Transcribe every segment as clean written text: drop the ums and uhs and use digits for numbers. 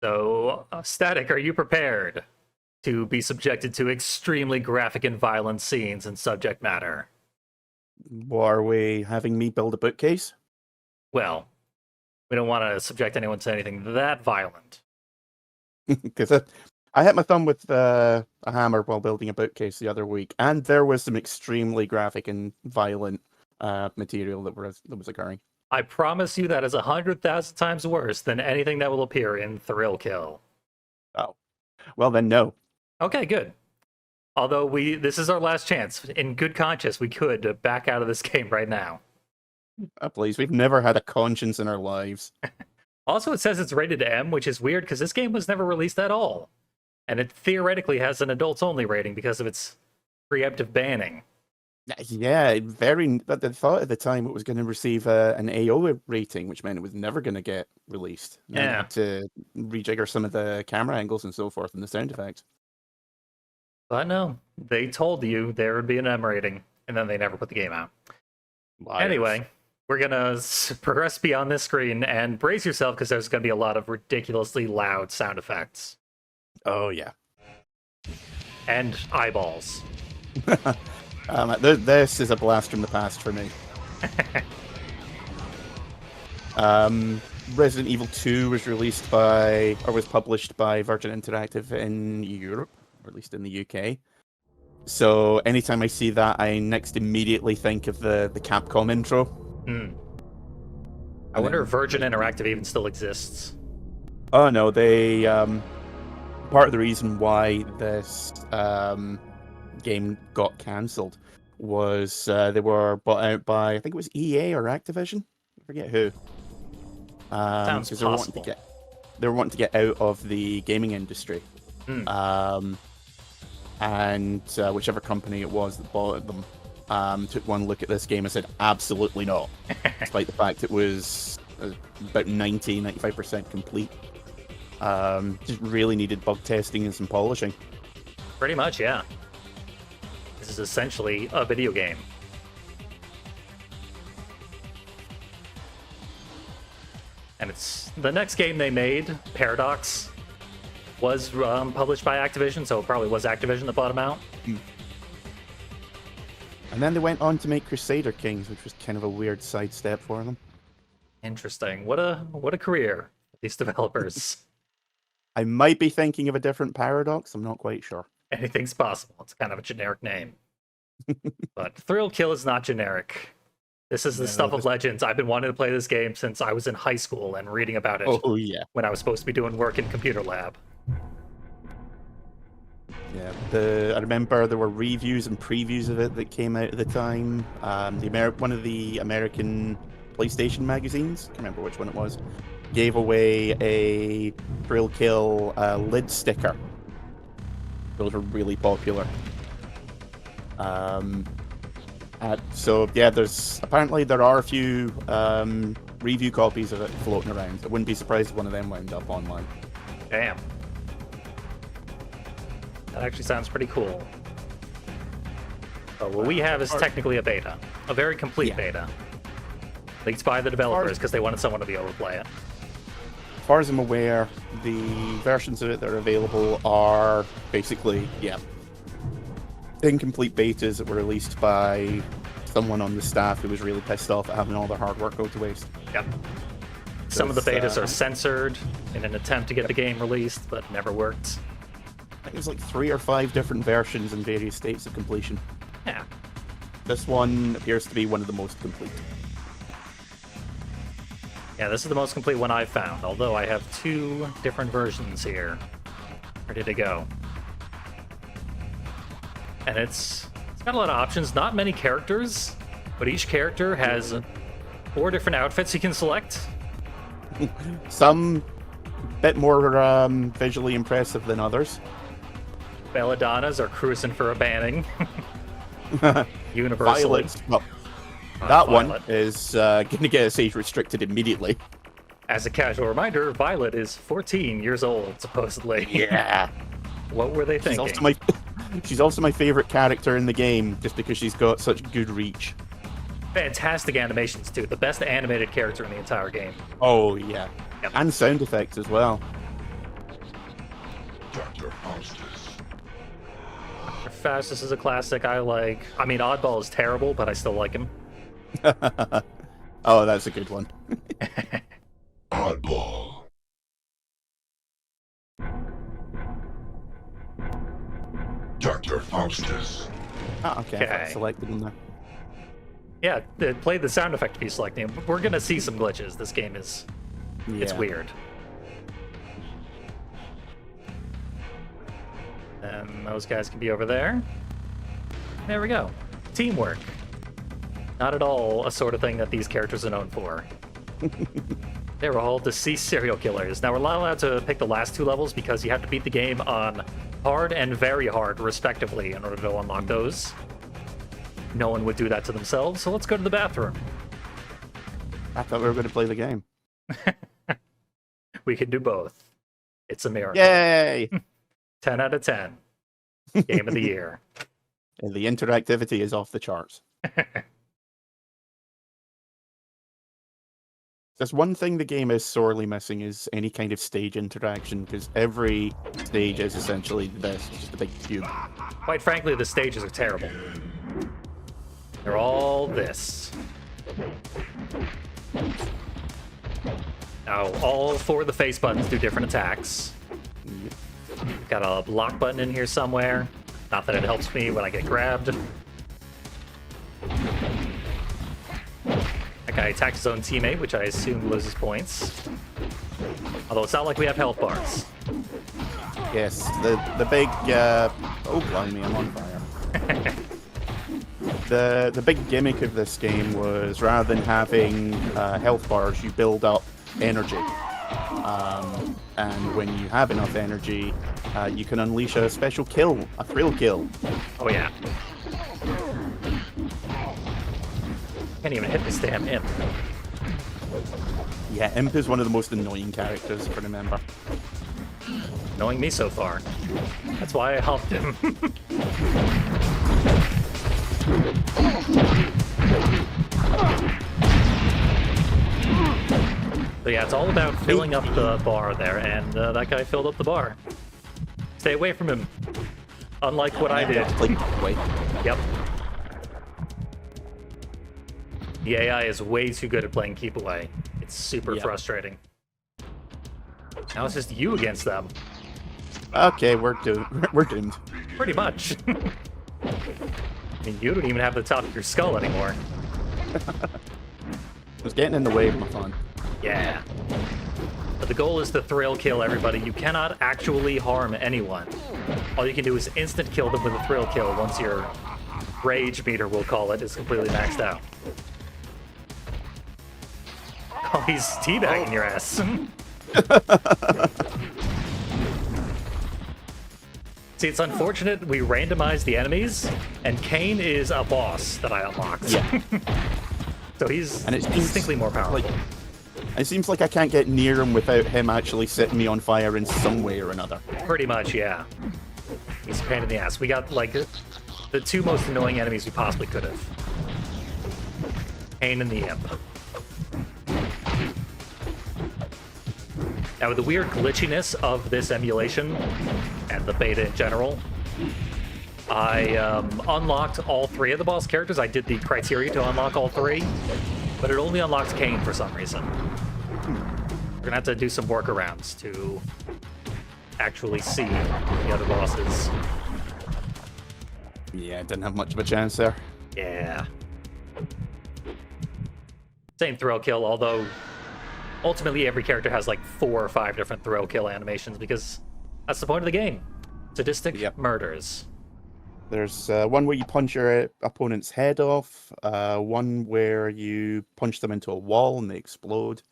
So, Static, are you prepared to be subjected to extremely graphic and violent scenes and subject matter? Are we having me build a bookcase? Well, we don't want to subject anyone to anything that violent. Because I hit my thumb with a hammer while building a bookcase the other week, and there was some extremely graphic and violent material that was occurring. I promise you that is 100,000 times worse than anything that will appear in Thrill Kill. Oh, well then, no. Okay, good. Although this is our last chance. In good conscience, we could back out of this game right now. Please, we've never had a conscience in our lives. Also, it says it's rated M, which is weird because this game was never released at all. And it theoretically has an adults-only rating because of its preemptive banning. Yeah, but they thought at the time it was going to receive an AO rating, which meant it was never going to get released. Yeah. To rejigger some of the camera angles and so forth and the sound effects. But no, they told you there would be an M rating, and then they never put the game out. Liars. Anyway, we're going to progress beyond this screen and brace yourself because there's going to be a lot of ridiculously loud sound effects. Oh, yeah. And eyeballs. This is a blast from the past for me. Resident Evil 2 was was published by Virgin Interactive in Europe, or at least in the UK. So anytime I see that, I next immediately think of the Capcom intro. I wonder if Virgin Interactive even still exists. Oh no, they part of the reason why this game got cancelled was they were bought out by, I think it was EA or Activision. I forget who. Sounds possible. They were wanting to get out of the gaming industry. And whichever company it was that bought them took one look at this game and said, absolutely not. Despite the fact it was about 95% complete. Just really needed bug testing and some polishing. Pretty much, yeah. This is essentially a video game. And it's the next game they made, Paradox, was published by Activision, so it probably was Activision that bought them out. And then they went on to make Crusader Kings, which was kind of a weird sidestep for them. Interesting. What a career, these developers. I might be thinking of a different Paradox. I'm not quite sure. Anything's possible. It's kind of a generic name. But Thrill Kill is not generic. This is the stuff of legends. I've been wanting to play this game since I was in high school and reading about it. Oh, yeah. When I was supposed to be doing work in computer lab. Yeah, I remember there were reviews and previews of it that came out at the time. One of the American PlayStation magazines, I can't remember which one it was, gave away a Thrill Kill lid sticker. Those were really popular. So yeah, there are a few review copies of it floating around. I wouldn't be surprised if one of them wound up online. Damn. That actually sounds pretty cool. But what we have is technically a beta. A very complete beta. Leaked by the developers because they wanted someone to be able to play it. As far as I'm aware, the versions of it that are available are basically, incomplete betas that were released by someone on the staff who was really pissed off at having all their hard work go to waste. Yep. Some of the betas are censored in an attempt to get the game released, but never worked. I think there's like 3 or 5 different versions in various states of completion. Yeah. This one appears to be one of the most complete. Yeah, this is the most complete one I've found, although I have 2 different versions here ready to go. And it's got a lot of options, not many characters, but each character has 4 different outfits you can select. Some bit more visually impressive than others. Belladonnas are cruising for a banning. Universally. Violet, well, that one is going to get its age restricted immediately. As a casual reminder, Violet is 14 years old, supposedly. Yeah. What were they thinking? She's also my favorite character in the game, just because she's got such good reach. Fantastic animations, too. The best animated character in the entire game. Oh, yeah. Yep. And sound effects as well. Fastest is a classic I like. I mean, Oddball is terrible, but I still like him. Oh, that's a good one. Oddball. Dr. Faustus. Oh, okay. I thought I Okay. selected them there. Yeah, play the sound effect to be selecting. We're gonna see some glitches. This game is, it's Yeah. weird. And those guys can be over there. There we go. Teamwork. Not at all a sort of thing that these characters are known for. They were all deceased serial killers. Now, we're not allowed to pick the last two levels because you have to beat the game on hard and very hard, respectively, in order to unlock those. No one would do that to themselves, so let's go to the bathroom. I thought we were going to play the game. We can do both. It's a miracle. Yay! 10 out of 10. Game of the year. And the interactivity is off the charts. There's one thing the game is sorely missing is any kind of stage interaction, because every stage is essentially this, just a big cube. Quite frankly, the stages are terrible. They're all this. Now, all four of the face buttons do different attacks. Got a block button in here somewhere. Not that it helps me when I get grabbed. That guy attacks his own teammate, which I assume loses points. Although it's not like we have health bars. Yes, the big... oh, blimey, I'm on fire. The big gimmick of this game was, rather than having health bars, you build up energy. And when you have enough energy, you can unleash a special kill, a thrill kill. Oh, yeah. Can't even hit this damn imp. Yeah, Imp is one of the most annoying characters, if I remember. Knowing me so far. That's why I helped him. So yeah, it's all about filling up the bar there, and that guy filled up the bar. Stay away from him. Unlike what I did. Like, wait. Yep. The AI is way too good at playing keep away. It's super Yep. frustrating. Now it's just you against them. Okay, we're doomed. We're doomed. Pretty much. I mean, you don't even have the top of your skull anymore. I was getting in the way of my fun. Yeah. But the goal is to thrill kill everybody. You cannot actually harm anyone. All you can do is instant kill them with a thrill kill once your rage meter, we'll call it, is completely maxed out. Oh, he's teabagging your ass. See, it's unfortunate we randomized the enemies, and Kane is a boss that I unlocked. Yeah. So he's And it's distinctly more powerful. Like, it seems like I can't get near him without him actually setting me on fire in some way or another. Pretty much, yeah. He's a pain in the ass. We got, like, the two most annoying enemies we possibly could have. Kane and the Imp. Now, with the weird glitchiness of this emulation, and the beta in general, I unlocked all three of the boss characters. I did the criteria to unlock all three, but it only unlocks Kane for some reason. We're gonna have to do some workarounds to actually see the other bosses. Yeah, didn't have much of a chance there. Yeah. Same thrill kill, although ultimately every character has like 4 or 5 different thrill kill animations because that's the point of the game. Sadistic Yep. murders. There's one where you punch your opponent's head off, one where you punch them into a wall and they explode,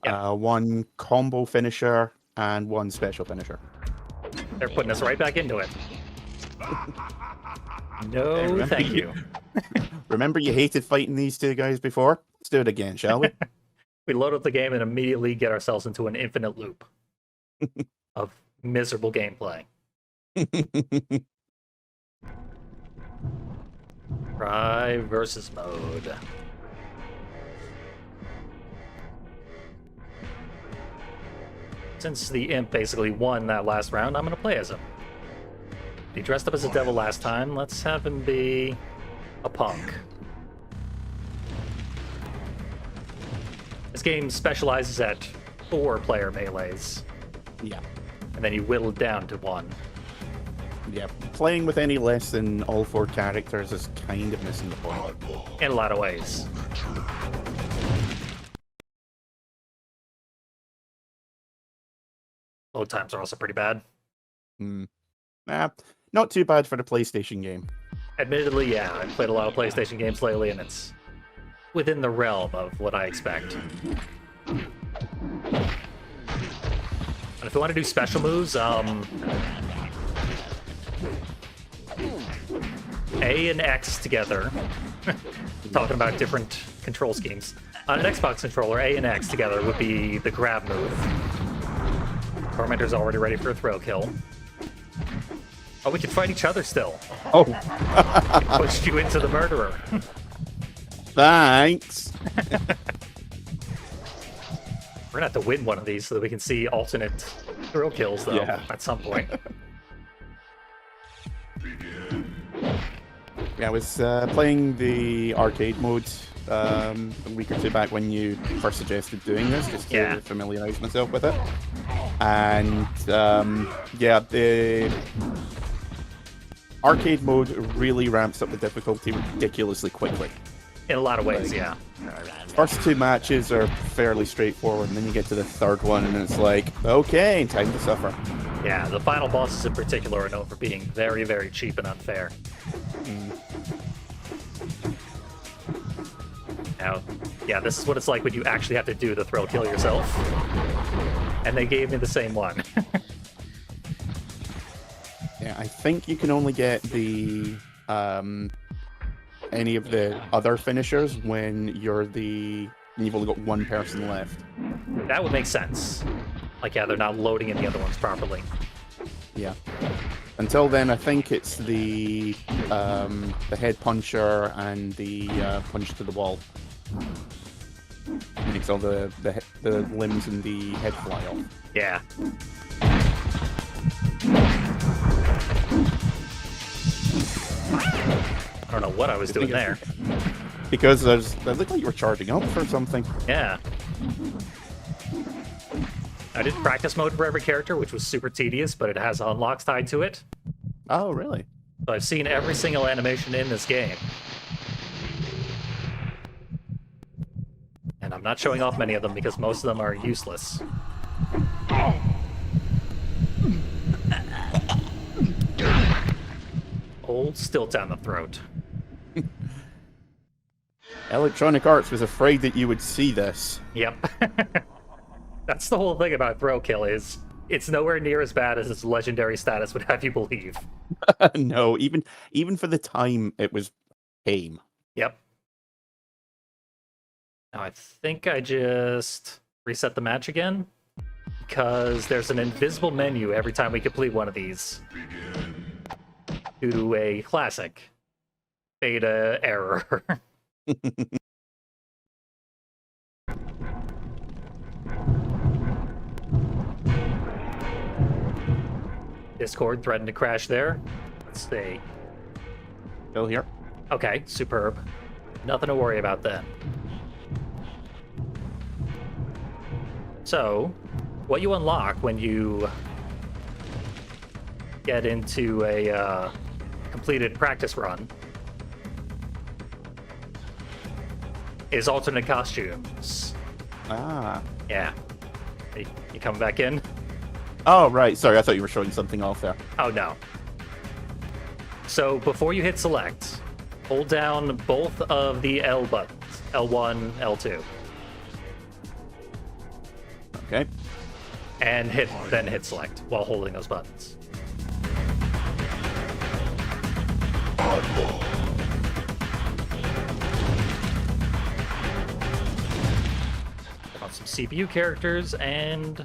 Yep. one combo finisher, and one special finisher. They're putting us right back into it. No, remember thank you. Remember you hated fighting these two guys before? Let's do it again, shall we? We load up the game and immediately get ourselves into an infinite loop of miserable gameplay. Try versus mode. Since the imp basically won that last round, I'm going to play as him. He dressed up as a devil last time. Let's have him be a punk. This game specializes at 4-player melees, Yeah. and then you whittle it down to 1. Yeah. Playing with any less than all 4 characters is kind of missing the point. In a lot of ways. Load times are also pretty bad. Nah, not too bad for the PlayStation game. Admittedly, yeah, I've played a lot of PlayStation games lately, and it's within the realm of what I expect. And if you want to do special moves, A and X together. Talking about different control schemes. On an Xbox controller, A and X together would be the grab move. Tormentor's already ready for a throw kill. Oh, we can fight each other still. Oh, Pushed you into the murderer. thanks. We're gonna have to win one of these so that we can see alternate thrill kills, though, Yeah. at some point. Yeah, I was playing the arcade mode a week or two back when you first suggested doing this, just to Yeah. familiarize myself with it. And yeah, the arcade mode really ramps up the difficulty ridiculously quickly. In a lot of ways, yeah. First 2 matches are fairly straightforward, and then you get to the third one, and it's like, okay, time to suffer. Yeah, the final bosses in particular are known for being very, very cheap and unfair. Now, yeah, this is what it's like when you actually have to do the thrill kill yourself. And they gave me the same one. Yeah, I think you can only get the any of the other finishers when you've only got 1 person left. That would make sense. Like, yeah, they're not loading in the other ones properly. Yeah. Until then, I think it's the head puncher and the punch to the wall. Makes all the limbs and the head fly off. Yeah. I don't know what I was doing there. Because it looked like you were charging up for something. Yeah. I did practice mode for every character, which was super tedious, but it has unlocks tied to it. Oh, really? So I've seen every single animation in this game. And I'm not showing off many of them because most of them are useless. Old stilt down the throat. Electronic Arts was afraid that you would see this. Yep. That's the whole thing about throw kill is it's nowhere near as bad as its legendary status would have you believe. No, even for the time, it was tame. Yep. Now I think I just reset the match again because there's an invisible menu every time we complete one of these due to a classic beta error. Discord threatened to crash there. Let's see. Still here. Okay, superb. Nothing to worry about then. So, what you unlock when you get into a completed practice run is alternate costumes. Ah. Yeah. You coming back in? Oh, right. Sorry, I thought you were showing something off there. Oh, no. So before you hit select, hold down both of the L buttons, L1, L2. Okay. And then hit select while holding those buttons. On some CPU characters and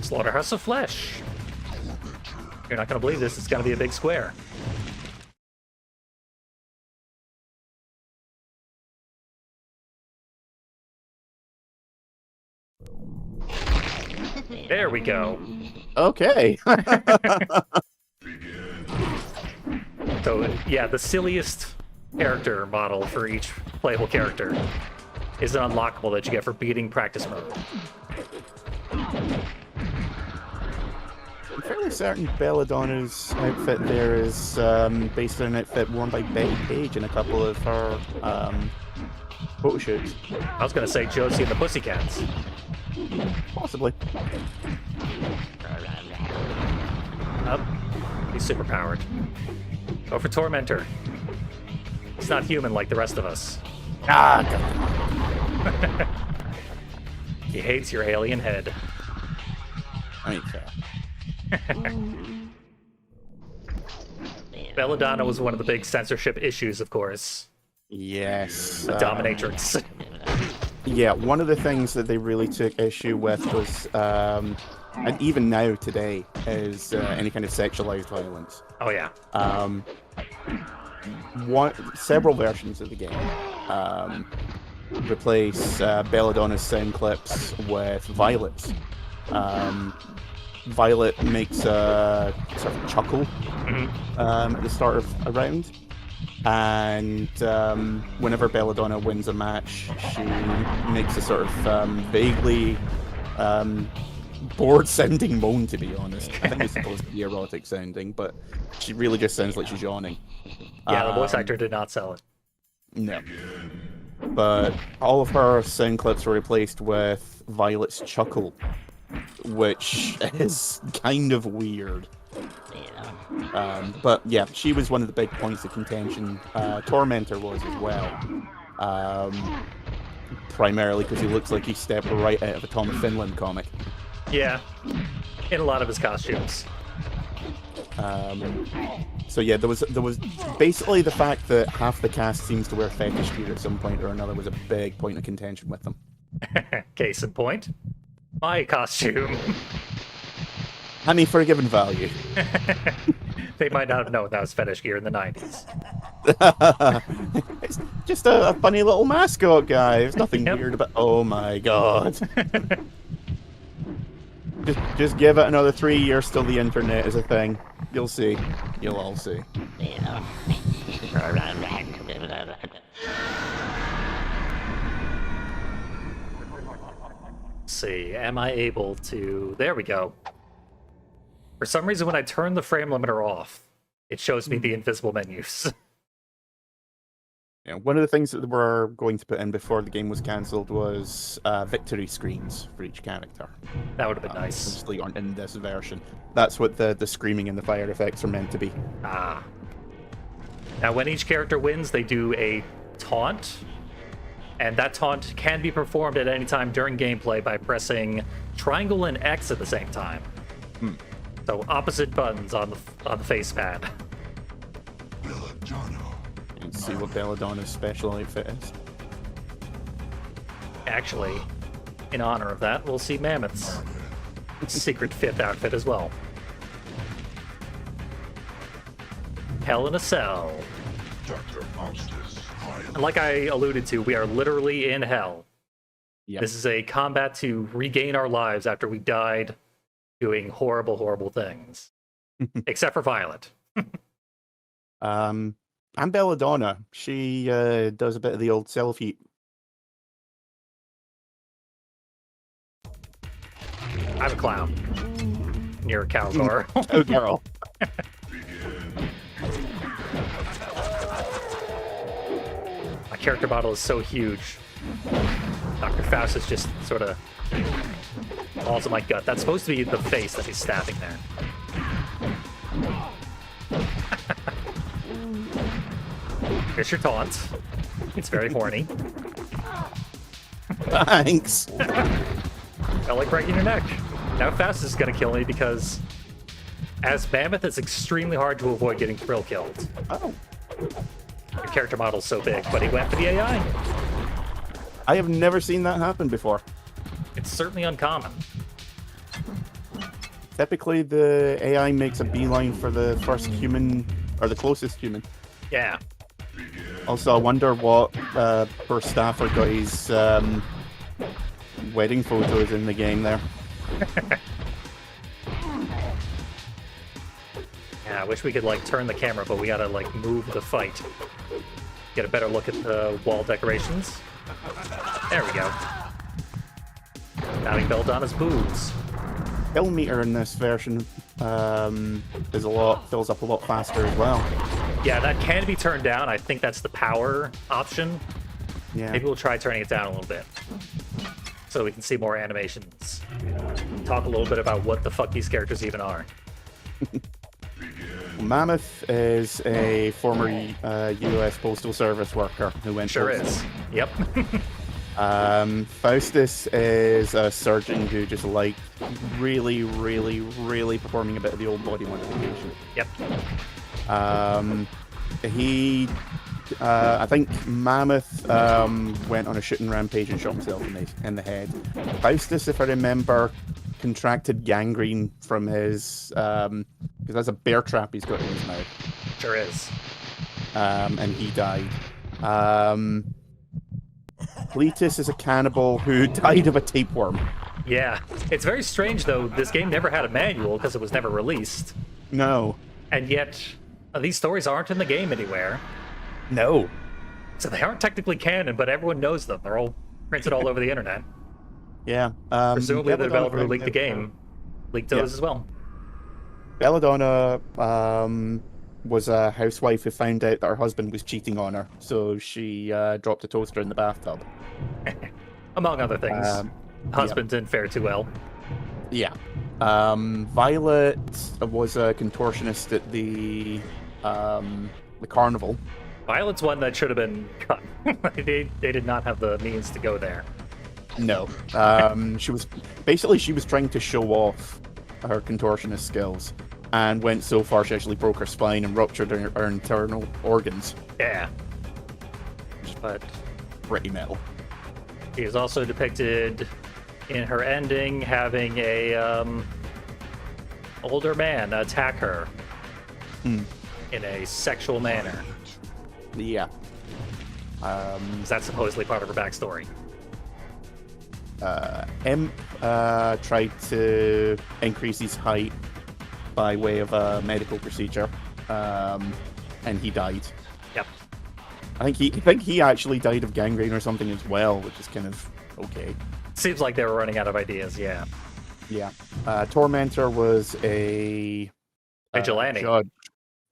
Slaughterhouse of Flesh. You're not going to believe this. It's going to be a big square. There we go. Okay. So, yeah, the silliest character model for each playable character is an unlockable that you get for beating practice mode. I'm fairly certain Belladonna's outfit there is based on an outfit worn by Betty Page in a couple of her photo shoots. I was gonna say Josie and the Pussycats. Possibly. Up. He's super powered. Go for Tormentor. He's not human like the rest of us. Ah, God. He hates your alien head. I mean, fair. Belladonna was one of the big censorship issues, of course. Yes. The dominatrix. Yeah, one of the things that they really took issue with was, and even now today, is any kind of sexualized violence. Oh, yeah. Several versions of the game replace Belladonna's sound clips with Violet's. Violet makes a sort of chuckle at the start of a round, and whenever Belladonna wins a match, she makes a sort of vaguely bored-sounding moan, to be honest. I think it's supposed to be erotic sounding, but she really just sounds like she's yawning. Yeah, the voice actor did not sell it. No. But all of her sound clips were replaced with Violet's chuckle, which is kind of weird. But yeah, she was one of the big points of contention. Tormentor was as well. Primarily because he looks like he stepped right out of a Tom of Finland comic. Yeah, in a lot of his costumes. So yeah, there was basically the fact that half the cast seems to wear fetish gear at some point or another was a big point of contention with them. Case in point, my costume. I mean, for a given value. They might not have known that was fetish gear in the 90s. It's just a funny little mascot guy. There's nothing weird about. Oh my god. Just give it another 3 years till the internet is a thing. You'll see. You'll all see. Let's see, am I able to... There we go. For some reason, when I turn the frame limiter off, it shows me the invisible menus. Yeah, one of the things that they were going to put in before the game was cancelled was victory screens for each character. That would have been nice. Obviously aren't in this version. That's what the screaming and the fire effects are meant to be. Ah. Now, when each character wins, they do a taunt. And that taunt can be performed at any time during gameplay by pressing triangle and X at the same time. So opposite buttons on the face pad. Let's see what Belladonna's special outfit is. Actually, in honor of that, we'll see Mammoth's secret fifth outfit as well. Hell in a Cell. Dr. Faustus. And like I alluded to, we are literally in hell. Yep. This is a combat to regain our lives after we died doing horrible, horrible things. Except for Violet. And Belladonna, she does a bit of the old self-heat. I'm a clown. You're a cowgirl. Oh, girl. My character model is so huge. Dr. Faust is just sort of balls in my gut. That's supposed to be the face that he's stabbing there. Here's your taunt. It's very horny. Thanks. Felt like breaking your neck. Now Faust is gonna kill me because as Mammoth, it's extremely hard to avoid getting thrill killed. Oh. Your character model's so big, but he went for the AI. I have never seen that happen before. It's certainly uncommon. Typically, the AI makes a beeline for the first human, or the closest human. Yeah. Also, I wonder what poor Stafford got his wedding photos in the game there. Yeah, I wish we could, like, turn the camera, but we gotta, like, move the fight. Get a better look at the wall decorations. There we go. Mounting Belladonna's boobs. Kill meter in this version fills up a lot faster as well. Yeah, that can be turned down. I think that's the power option. Yeah. Maybe we'll try turning it down a little bit. So we can see more animations. Talk a little bit about what the fuck these characters even are. Mammoth is a former U.S. Postal Service worker who went Sure postal. is. Yep. Faustus is a surgeon who just liked really, really, really performing a bit of the old body modification. Yep. I think Mammoth went on a shooting rampage and shot himself in the head. Faustus, if I remember, contracted gangrene from his because that's a bear trap he's got in his mouth. Sure is. And he died. Cletus is a cannibal who died of a tapeworm. Yeah. It's very strange, though. This game never had a manual because it was never released. No. And yet, these stories aren't in the game anywhere. No. So they aren't technically canon, but everyone knows them. They're all printed all over the internet. Yeah. Presumably the developer who leaked the Belladonna- game leaked those as well. Belladonna was a housewife who found out that her husband was cheating on her, so she dropped a toaster in the bathtub. Among other things. Husband didn't fare too well. Yeah. Violet was a contortionist at the carnival. Violet's one that should have been cut. they did not have the means to go there. No. She was trying to show off her contortionist skills and went so far she actually broke her spine and ruptured her internal organs. Yeah. But Pretty metal. she is also depicted in her ending having a older man attack her in a sexual manner. Yeah. Is that supposedly part of her backstory? Imp tried to increase his height by way of a medical procedure, and he died. Yep. I think he actually died of gangrene or something as well, which is kind of okay. Seems like they were running out of ideas, yeah. Yeah. Tormentor was a Vigilante. judge.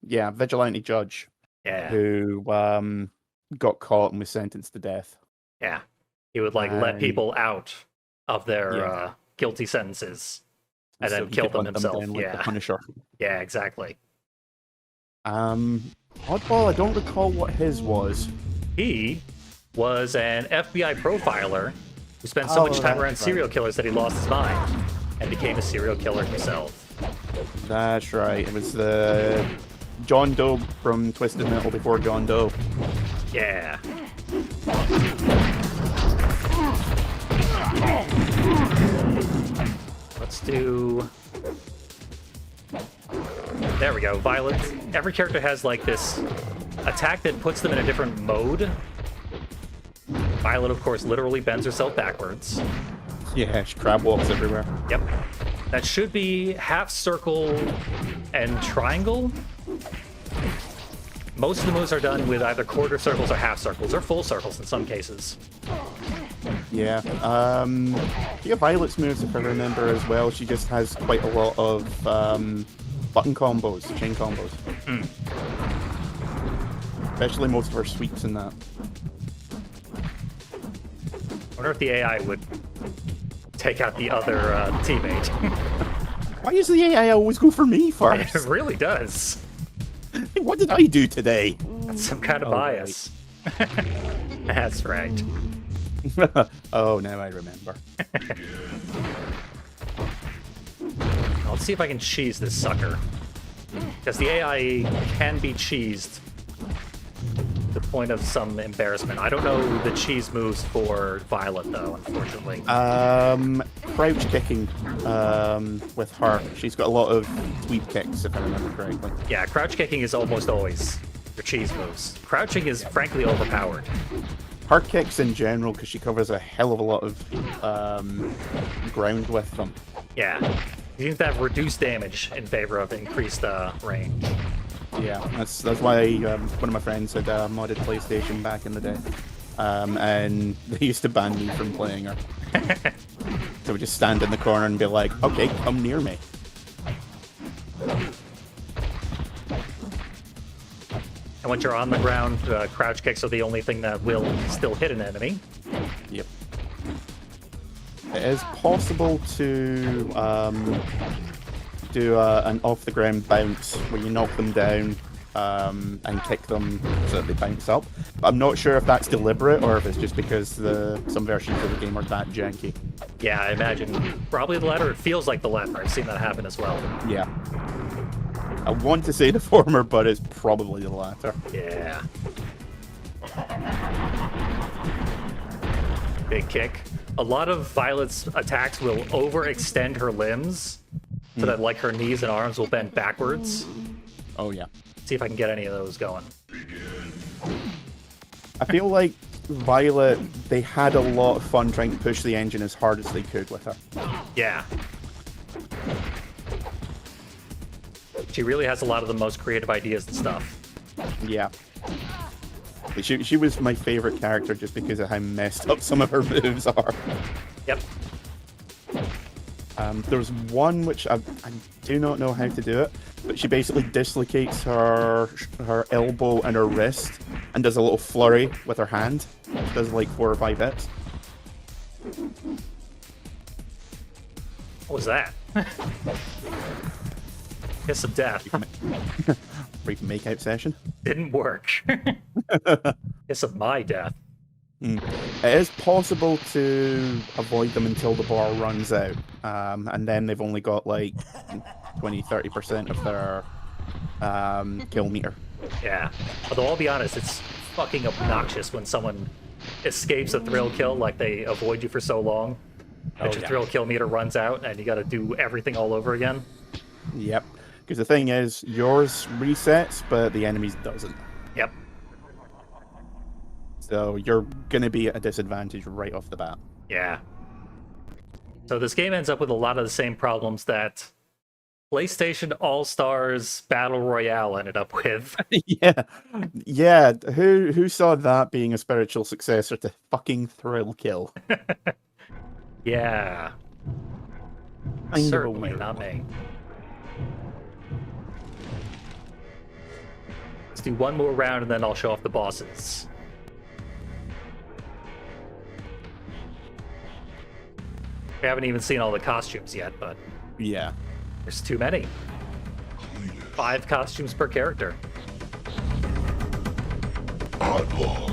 Yeah, vigilante judge Yeah. who got caught and was sentenced to death. Yeah. He would let And- people out of their Yeah. guilty sentences and So then he kill could them hunt himself. down like the Yeah. Punisher. Yeah, exactly. Oddball, I don't recall what his was. He was an FBI profiler who spent so much time around that's serial right. killers that he lost his mind and became a serial killer himself. That's right. It was the John Doe from Twisted Metal before John Doe. Yeah. Let's do... There we go. Violet. Every character has like this attack that puts them in a different mode. Violet, of course, literally bends herself backwards. Yeah, she crab walks everywhere. Yep. That should be half circle and triangle. Most of the moves are done with either quarter circles or half circles, or full circles in some cases. Yeah. Violet's moves, if I remember as well, she just has quite a lot of button combos, chain combos. Especially most of her sweeps in that. I wonder if the AI would take out the other teammate. Why does the AI always go for me It first? really does. What did I do today? That's some kind of bias. That's right. Oh, now I remember. Let's see if I can cheese this sucker. Because the AI can be cheesed to the point of some embarrassment. I don't know the cheese moves for Violet, though, unfortunately. Crouch kicking with her. She's got a lot of sweep kicks, if I remember correctly. Yeah, crouch kicking is almost always your cheese moves. Crouching is frankly overpowered. Her kicks in general, because she covers a hell of a lot of ground with them. Yeah. He seems to have reduced damage in favor of increased range. Yeah, that's why one of my friends had modded PlayStation back in the day, and they used to ban me from playing her. So we just stand in the corner and be like, "Okay, come near me." And once you're on the ground, crouch kicks are the only thing that will still hit an enemy. Yep. It is possible to do an off-the-ground bounce where you knock them down and kick them so that they bounce up. But I'm not sure if that's deliberate or if it's just because some versions of the game are that janky. Yeah, I imagine. Probably the latter. It feels like the latter. I've seen that happen as well. Yeah. I want to say the former, but it's probably the latter. Yeah. Big kick. A lot of Violet's attacks will overextend her limbs so that like her knees and arms will bend backwards. Oh, yeah. See if I can get any of those going. I feel like Violet, they had a lot of fun trying to push the engine as hard as they could with her. Yeah. She really has a lot of the most creative ideas and stuff. Yeah. She was my favorite character just because of how messed up some of her moves are. Yep. There's one which I do not know how to do it, but she basically dislocates her elbow and her wrist and does a little flurry with her hand. She does like 4 or 5 hits. What was that? Kiss of death. Brief makeout session. Didn't work. Kiss of my death. It is possible to avoid them until the bar runs out, and then they've only got like 20-30% of their kill meter. Yeah. Although I'll be honest, it's fucking obnoxious when someone escapes a thrill kill, like they avoid you for so long that your thrill kill meter runs out and you gotta do everything all over again. Yep. Because the thing is, yours resets, but the enemy's doesn't. Yep. So you're going to be at a disadvantage right off the bat. Yeah. So this game ends up with a lot of the same problems that PlayStation All-Stars Battle Royale ended up with. Yeah. Yeah. Who saw that being a spiritual successor to fucking Thrill Kill? Yeah. Certainly not me. Let's do one more round and then I'll show off the bosses. We haven't even seen all the costumes yet, but Yeah. there's too many. 5 costumes per character. Oddball.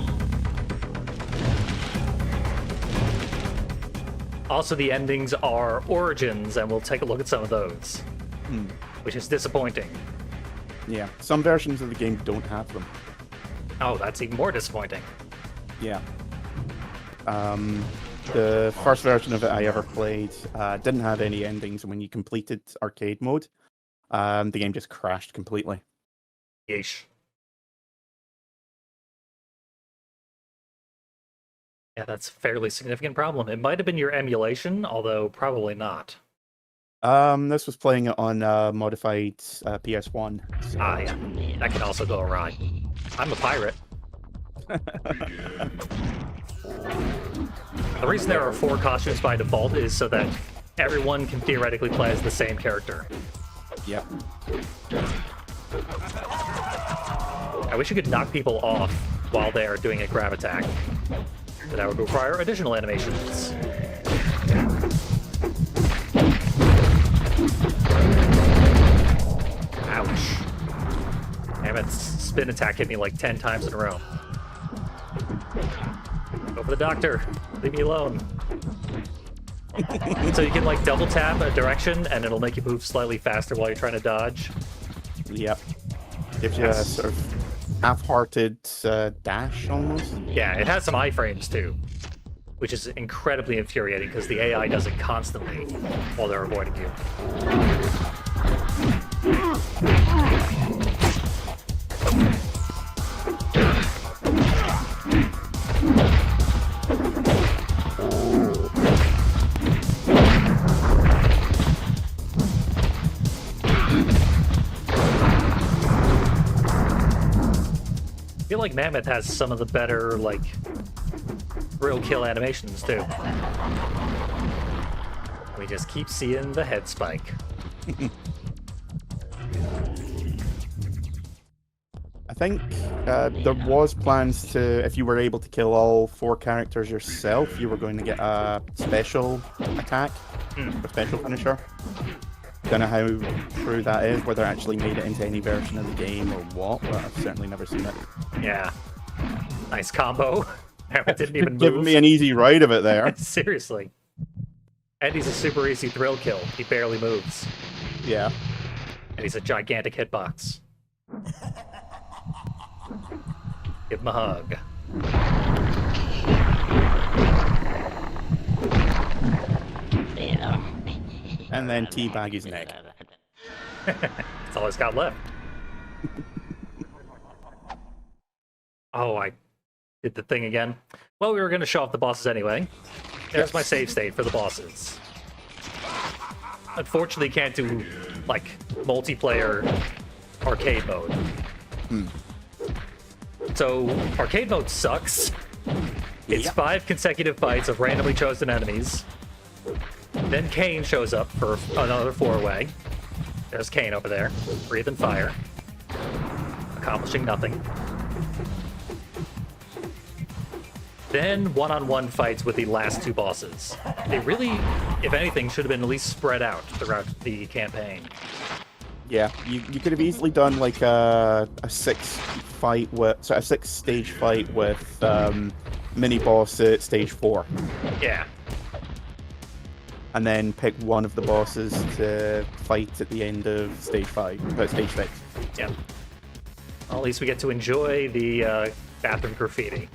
Also, the endings are origins, and we'll take a look at some of those, which is disappointing. Yeah. Some versions of the game don't have them. Oh, that's even more disappointing. Yeah. The first version of it I ever played didn't have any endings, and when you completed arcade mode, the game just crashed completely. Yeesh. Yeah, that's a fairly significant problem. It might have been your emulation, although probably not. This was playing it on modified PS1. So. Ah, yeah. That can also go awry. I'm a pirate. The reason there are 4 costumes by default is so that everyone can theoretically play as the same character. Yep. I wish you could knock people off while they are doing a grab attack. But that would require additional animations. Ouch. Damn it, spin attack hit me like 10 times in a row. Go for the doctor. Leave me alone. So you can like double tap a direction and it'll make you move slightly faster while you're trying to dodge. Yep. Gives you a sort of half-hearted dash almost. Yeah, it has some iframes too, which is incredibly infuriating because the AI does it constantly while they're avoiding you. feel like Mammoth has some of the better, like, thrill kill animations, too. We just keep seeing the head spike. I think there was plans to, if you were able to kill all 4 characters yourself, you were going to get a special attack, a special finisher. Don't know how true that is, whether it actually made it into any version of the game or what, but I've certainly never seen it. Yeah. Nice combo. It didn't even move. Giving me an easy ride of it there. Seriously. And he's a super easy thrill kill. He barely moves. Yeah. And he's a gigantic hitbox. Give him a hug. And then teabag his neck. That's all he's got left. Oh, I did the thing again. Well, we were going to show off the bosses anyway. There's my save state for the bosses. Unfortunately, can't do, like, multiplayer arcade mode. So, arcade mode sucks. It's 5 consecutive fights of randomly chosen enemies. Then Kane shows up for another 4-way. There's Kane over there, breathing fire, accomplishing nothing. Then one-on-one fights with the last 2 bosses. They really, if anything, should have been at least spread out throughout the campaign. Yeah, you could have easily done like a 6-stage fight with mini boss at stage 4. Yeah. And then pick one of the bosses to fight at the end of stage 5, stage 6. Yeah. Well, at least we get to enjoy the bathroom graffiti.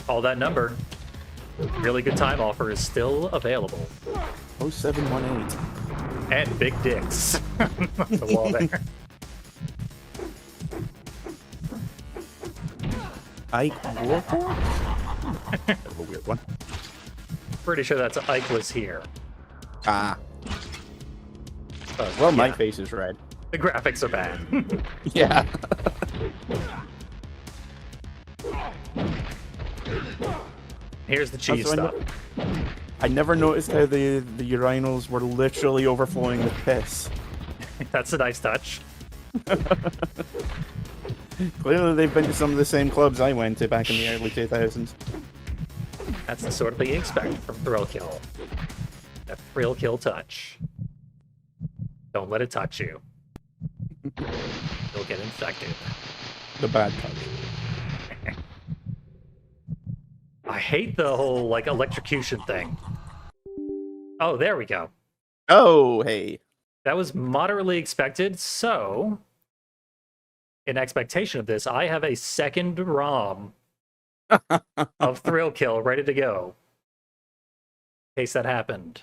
Call that number. Really good time offer is still available. 0718. And big dicks. On the wall there. Ike Warforged? That's a weird one. Pretty sure that's Ike was here. Ah. But, Well, my yeah, face is red. the graphics are bad. Yeah. Here's the cheese Also, stuff. I never noticed how the urinals were literally overflowing with piss. That's a nice touch. Clearly, they've been to some of the same clubs I went to back in the early 2000s. That's the sort of thing you expect from Thrill Kill. That Thrill Kill touch. Don't let it touch you. You'll get infected. The bad touch. I hate the whole, like, electrocution thing. Oh, there we go. Oh, hey. That was moderately expected, so... in expectation of this, I have a second ROM of Thrill Kill ready to go. In case that happened.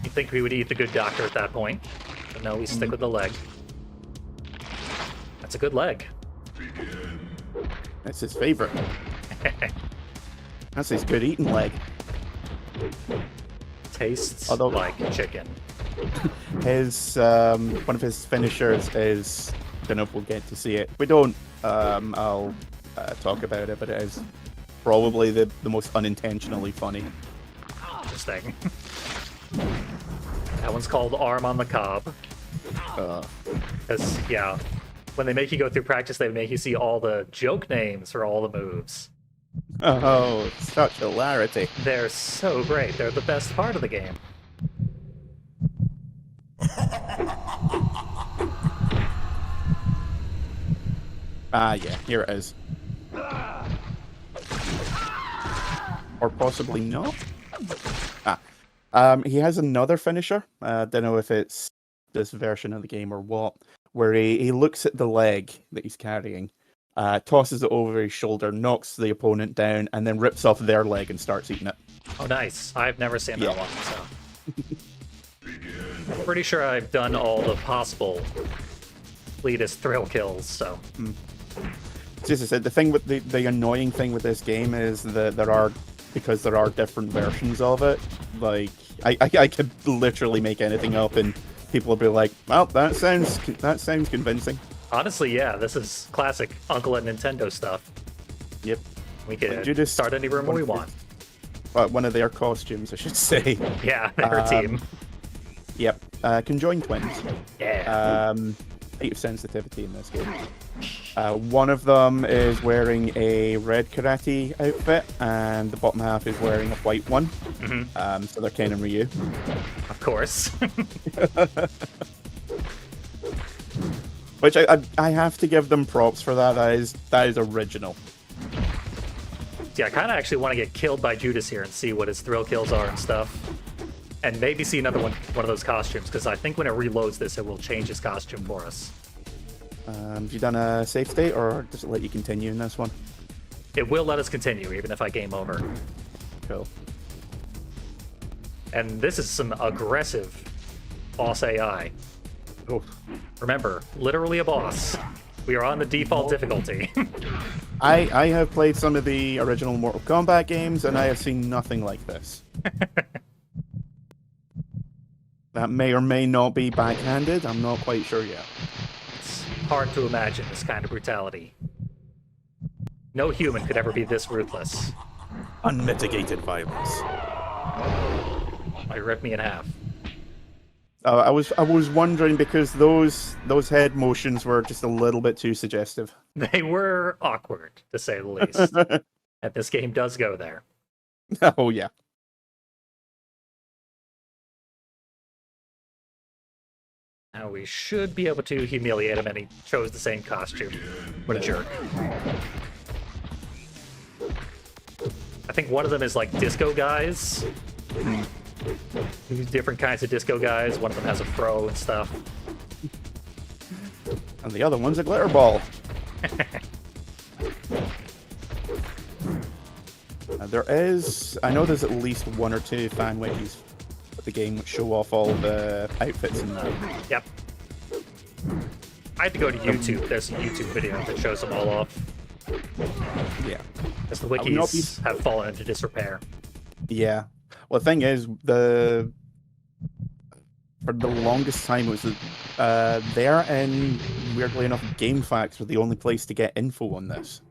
You'd think we would eat the good doctor at that point, but no, we stick with the leg. That's a good leg. That's his favorite. That's his good eating leg. Tastes Although- like chicken. His one of his finishers is, don't know if we'll get to see it. If we don't, I'll talk about it, but it is probably the most unintentionally funny. Interesting. That one's called Arm on the Cob. Because, yeah, when they make you go through practice, they make you see all the joke names for all the moves. Oh, such hilarity. They're so great. They're the best part of the game. Ah, yeah, here it is. Or possibly not. He has another finisher. Don't know if it's this version of the game or what, where he looks at the leg that he's carrying, tosses it over his shoulder, knocks the opponent down, and then rips off their leg and starts eating it. Oh, nice. I've never seen that Yeah. one, so... I'm pretty sure I've done all the possible fleetest thrill kills, so... As I said, the thing with the annoying thing with this game is that because there are different versions of it. Like I could literally make anything up, and people will be like, "Well, that sounds convincing." Honestly, yeah, this is classic Uncle and Nintendo stuff. Yep. We can Judas, start any rumor we want. One of their costumes, I should say. Yeah, their team. Yep. Conjoined twins. Yeah. Height of sensitivity in this game. One of them is wearing a red karate outfit, and the bottom half is wearing a white one. Mm-hmm. So they're Ken and Ryu. Of course. Which I have to give them props for that. That is original. Yeah, I kind of actually want to get killed by Judas here and see what his thrill kills are and stuff. And maybe see another one of those costumes, because I think when it reloads this, it will change his costume for us. Have you done a save state, or does it let you continue in this one? It will let us continue, even if I game over. Cool. And this is some aggressive boss AI. Oh. Remember, literally a boss. We are on the default difficulty. I have played some of the original Mortal Kombat games, and I have seen nothing like this. That may or may not be backhanded. I'm not quite sure yet. It's hard to imagine this kind of brutality. No human could ever be this ruthless. Unmitigated violence. Might rip me in half. I was wondering, because those head motions were just a little bit too suggestive. They were awkward, to say the least. And this game does go there. Oh yeah. Now we should be able to humiliate him, and he chose the same costume. What a jerk. I think one of them is like disco guys. Two different kinds of disco guys. One of them has a fro and stuff. And the other one's a glitter ball. I know there's at least one or two fan wikis for the game which show off all the outfits and that. Yep. I had to go to YouTube. There's a YouTube video that shows them all off. Yeah. Because the wikis have fallen into disrepair. Yeah. Well, the thing is, for the longest time, it was there, and weirdly enough, GameFAQs were the only place to get info on this.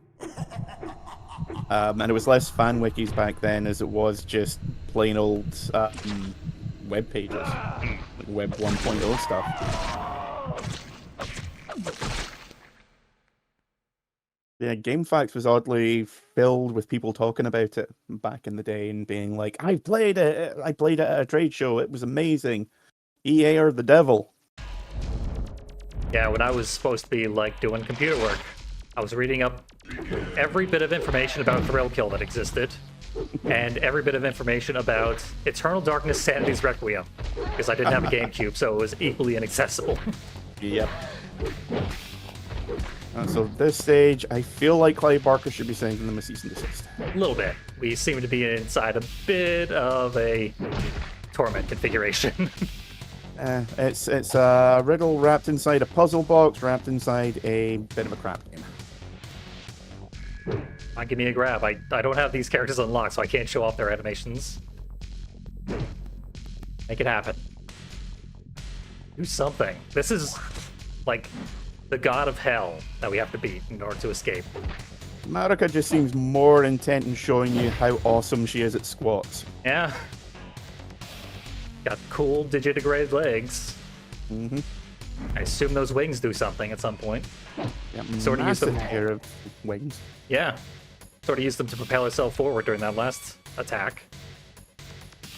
And it was less fan wikis back then as it was just plain old web pages, like Web 1.0 stuff. Yeah, GameFAQs was oddly filled with people talking about it back in the day and being like, I played it at a trade show, it was amazing. EA are the devil. Yeah, when I was supposed to be like doing computer work, I was reading up every bit of information about Thrill Kill that existed, and every bit of information about Eternal Darkness Sanity's Requiem, because I didn't have a GameCube, so it was equally inaccessible. Yep. So at this stage, I feel like Clive Barker should be sending them a cease and desist. A little bit. We seem to be inside a bit of a torment configuration. It's a riddle wrapped inside a puzzle box, wrapped inside a bit of a crap game. Give me a grab. I don't have these characters unlocked, so I can't show off their animations. Make it happen. Do something. This is like the god of hell that we have to beat in order to escape. Marika just seems more intent in showing you how awesome she is at squats. Yeah. Got cool digitigrade legs. Mm-hmm. I assume those wings do something at some point. Yeah, Sort of use them. massive pair of wings. Yeah. Sort of used them to propel herself forward during that last attack.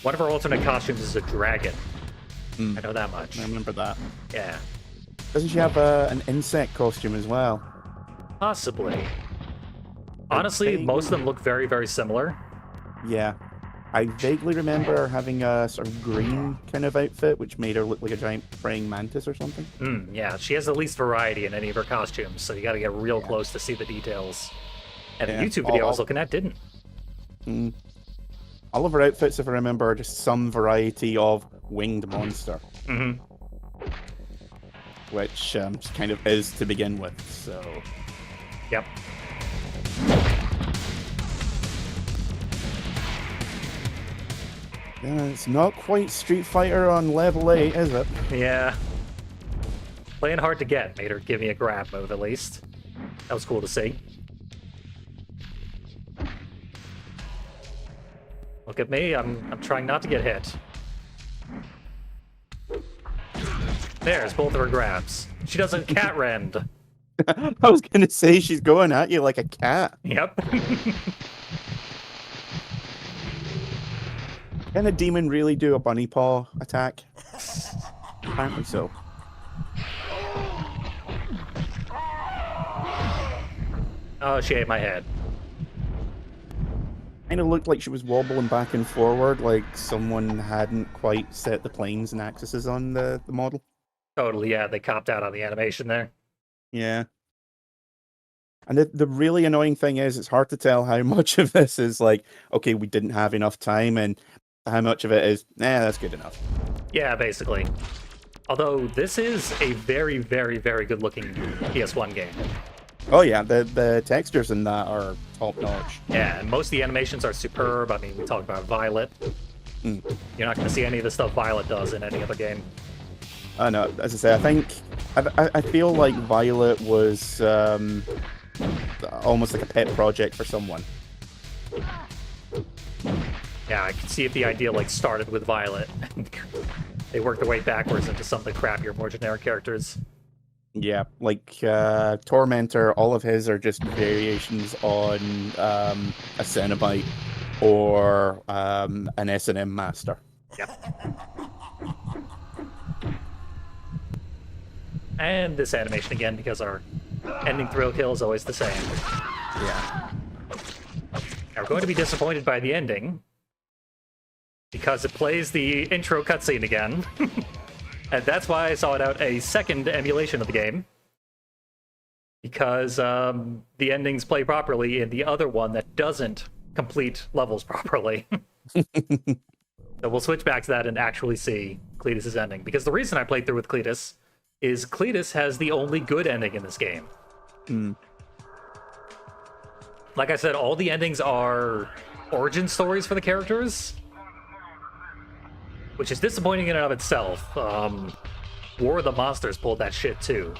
One of her alternate costumes is a dragon. I know that much. I remember that. Yeah. Doesn't she have an insect costume as well? Possibly. Honestly, most of them look very, very similar. Yeah. I vaguely remember having a sort of green kind of outfit, which made her look like a giant praying mantis or something. Yeah, she has the least variety in any of her costumes, so you gotta get real close to see the details. And the YouTube video I was looking at didn't. All of her outfits, if I remember, are just some variety of winged monster. Which kind of is to begin with, so... Yep. It's not quite Street Fighter on level 8, is it? Yeah. Playing hard to get made her give me a grab move, at least. That was cool to see. Look at me, I'm trying not to get hit. There's both of her grabs. She doesn't cat rend. I was gonna say she's going at you like a cat. Yep. Can a demon really do a bunny paw attack? Apparently so. Oh, she ate my head. Kind of looked like she was wobbling back and forward, like someone hadn't quite set the planes and axes on the model. Totally, yeah, they copped out on the animation there. Yeah. And the really annoying thing is, it's hard to tell how much of this is like, okay, we didn't have enough time, and how much of it is, that's good enough. Yeah, basically. Although, this is a very, very, very good-looking PS1 game. Oh yeah, the textures in that are top-notch. Yeah, and most of the animations are superb. I mean, we talked about Violet. Mm. You're not going to see any of the stuff Violet does in any other game. I know, as I say, I think, I feel like Violet was almost like a pet project for someone. Yeah, I can see if the idea like started with Violet. They worked their way backwards into some of the crappier, more generic characters. Yeah, like Tormentor, all of his are just variations on a Cenobite or an S&M Master. Yep. And this animation again, because our ending thrill kill is always the same. Yeah. Now, we're going to be disappointed by the ending, because it plays the intro cutscene again. And that's why I sought out a second emulation of the game. Because the endings play properly in the other one that doesn't complete levels properly. So we'll switch back to that and actually see Cletus' ending. Because the reason I played through with Cletus is Cletus has the only good ending in this game. Mm. Like I said, all the endings are origin stories for the characters, which is disappointing in and of itself. War of the Monsters pulled that shit too.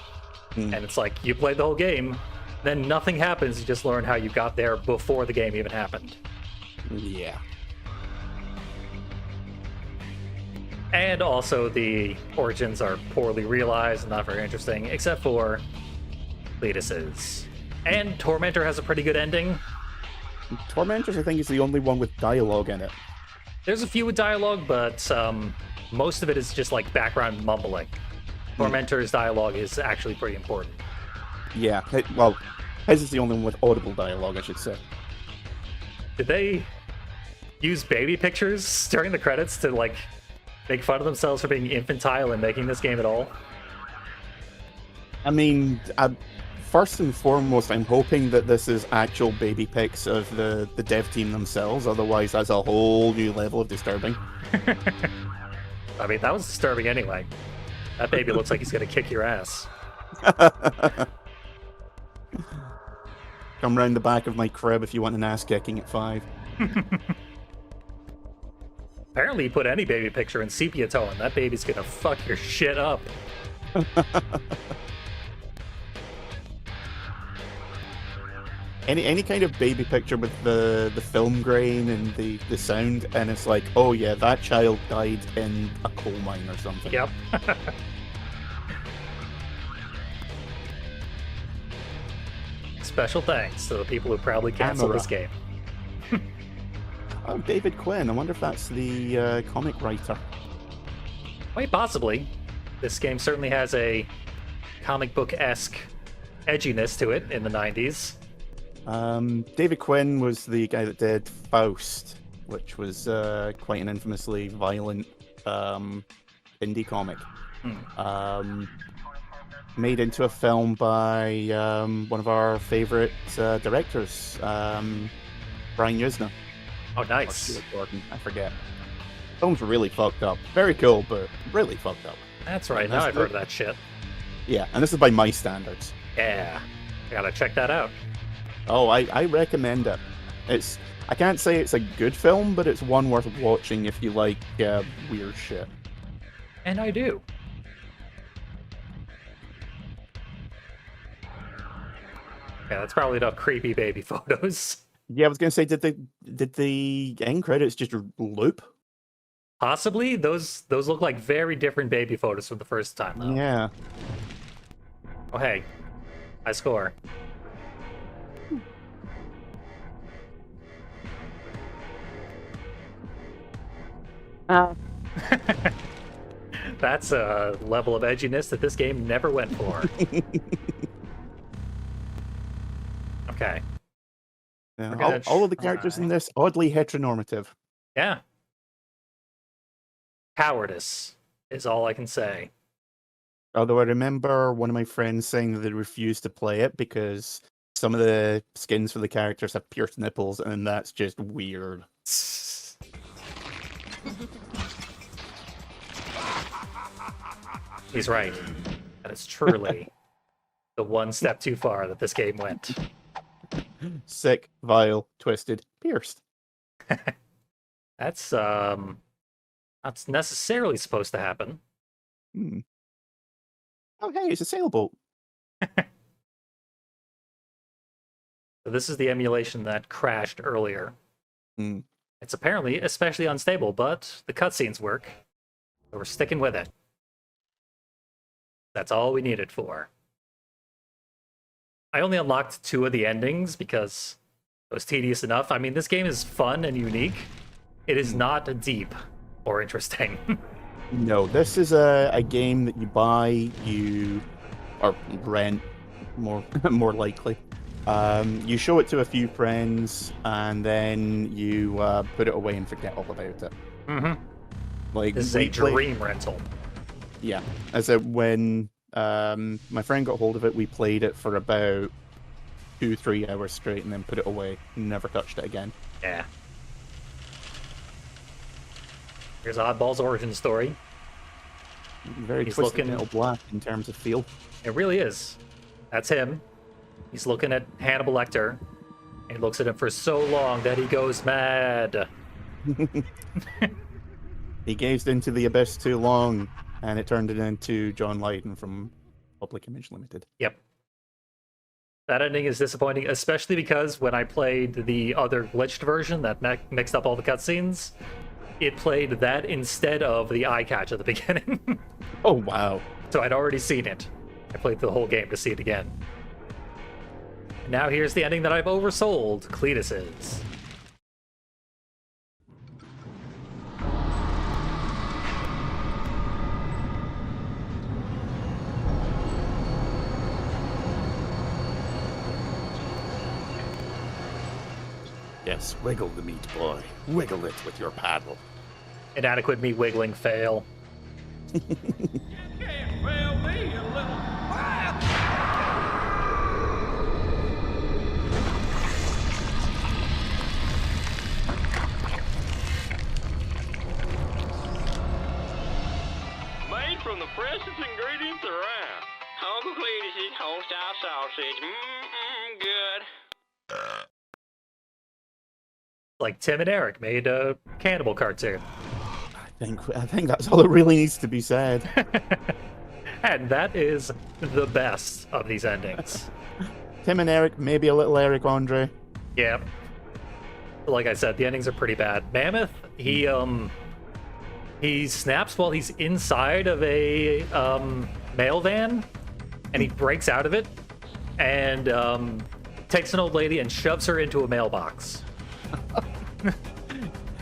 And it's like, you played the whole game, then nothing happens, you just learn how you got there before the game even happened. Yeah. And also the origins are poorly realized and not very interesting, except for Cletus's. And Tormentor has a pretty good ending. Tormentor's, I think, is the only one with dialogue in it. There's a few with dialogue, but most of it is just like background mumbling. Tormentor's dialogue is actually pretty important. Yeah, well, his is the only one with audible dialogue, I should say. Did they use baby pictures during the credits to like make fun of themselves for being infantile and making this game at all? I mean, first and foremost, I'm hoping that this is actual baby pics of the dev team themselves, otherwise that's a whole new level of disturbing. I mean, that was disturbing anyway. That baby looks like he's gonna kick your ass. Come round the back of my crib if you want an ass kicking at 5. Apparently, you put any baby picture in sepia tone, that baby's gonna fuck your shit up. Any kind of baby picture with the film grain and the sound, and it's like, oh yeah, that child died in a coal mine or something. Yep. Special thanks to the people who probably canceled this game. Oh, David Quinn. I wonder if that's the comic writer. Quite possibly. This game certainly has a comic book-esque edginess to it in the 90s. David Quinn was the guy that did Faust, which was quite an infamously violent indie comic. Made into a film by one of our favorite directors, Brian Yuzna. Oh, nice. Gordon, I forget. Film's really fucked up. Very cool, but really fucked up. That's right. Now I've heard of that shit. Yeah, and this is by my standards. Yeah. I gotta check that out. Oh, I recommend it. I can't say it's a good film, but it's one worth watching if you like weird shit. And I do. Yeah, that's probably enough creepy baby photos. Yeah, I was gonna say, did the end credits just loop? Possibly. Those look like very different baby photos from the first time, though. Yeah. Oh, hey. I score. That's a level of edginess that this game never went for. Okay. Yeah, all of the characters in this oddly heteronormative. Yeah. Cowardice is all I can say. Although I remember one of my friends saying that they refused to play it because some of the skins for the characters have pierced nipples, and that's just weird. He's right. That is truly the one step too far that this game went. Sick, vile, twisted, pierced. That's not necessarily supposed to happen. Hmm. Oh, hey, it's a sailboat. So this is the emulation that crashed earlier. Hmm. It's apparently especially unstable, but the cutscenes work. So we're sticking with it. That's all we need it for. I only unlocked 2 of the endings because it was tedious enough. I mean, this game is fun and unique. It is not deep or interesting. No, this is a game that you buy, or rent, more likely. You show it to a few friends, and then you put it away and forget all about it. Mm-hmm. Like, This is a dream rental. Yeah, as when my friend got hold of it, we played it for about 2-3 hours straight, and then put it away. Never touched it again. Yeah. Here's Oddball's origin story. Very He's twisted looking- metal black in terms of feel. It really is. That's him. He's looking at Hannibal Lecter, and he looks at him for so long that he goes mad. He gazed into the abyss too long, and it turned it into John Lydon from Public Image Limited. Yep. That ending is disappointing, especially because when I played the other glitched version that mixed up all the cutscenes, it played that instead of the eye catch at the beginning. Oh, wow. So I'd already seen it. I played the whole game to see it again. Now here's the ending that I've oversold Cletus's. Yes, wiggle the meat, boy. Wiggle it with your paddle. Inadequate me wiggling fail. Can't fail me, you little... Made from the freshest ingredients around. Uncle Cletus's home-style sausage. Good. Like Tim and Eric made a cannibal cartoon. I think that's all that really needs to be said. And that is the best of these endings. Tim and Eric, maybe a little Eric Andre. Yeah. Like I said, the endings are pretty bad. Mammoth, he snaps while he's inside of a mail van, and he breaks out of it and takes an old lady and shoves her into a mailbox.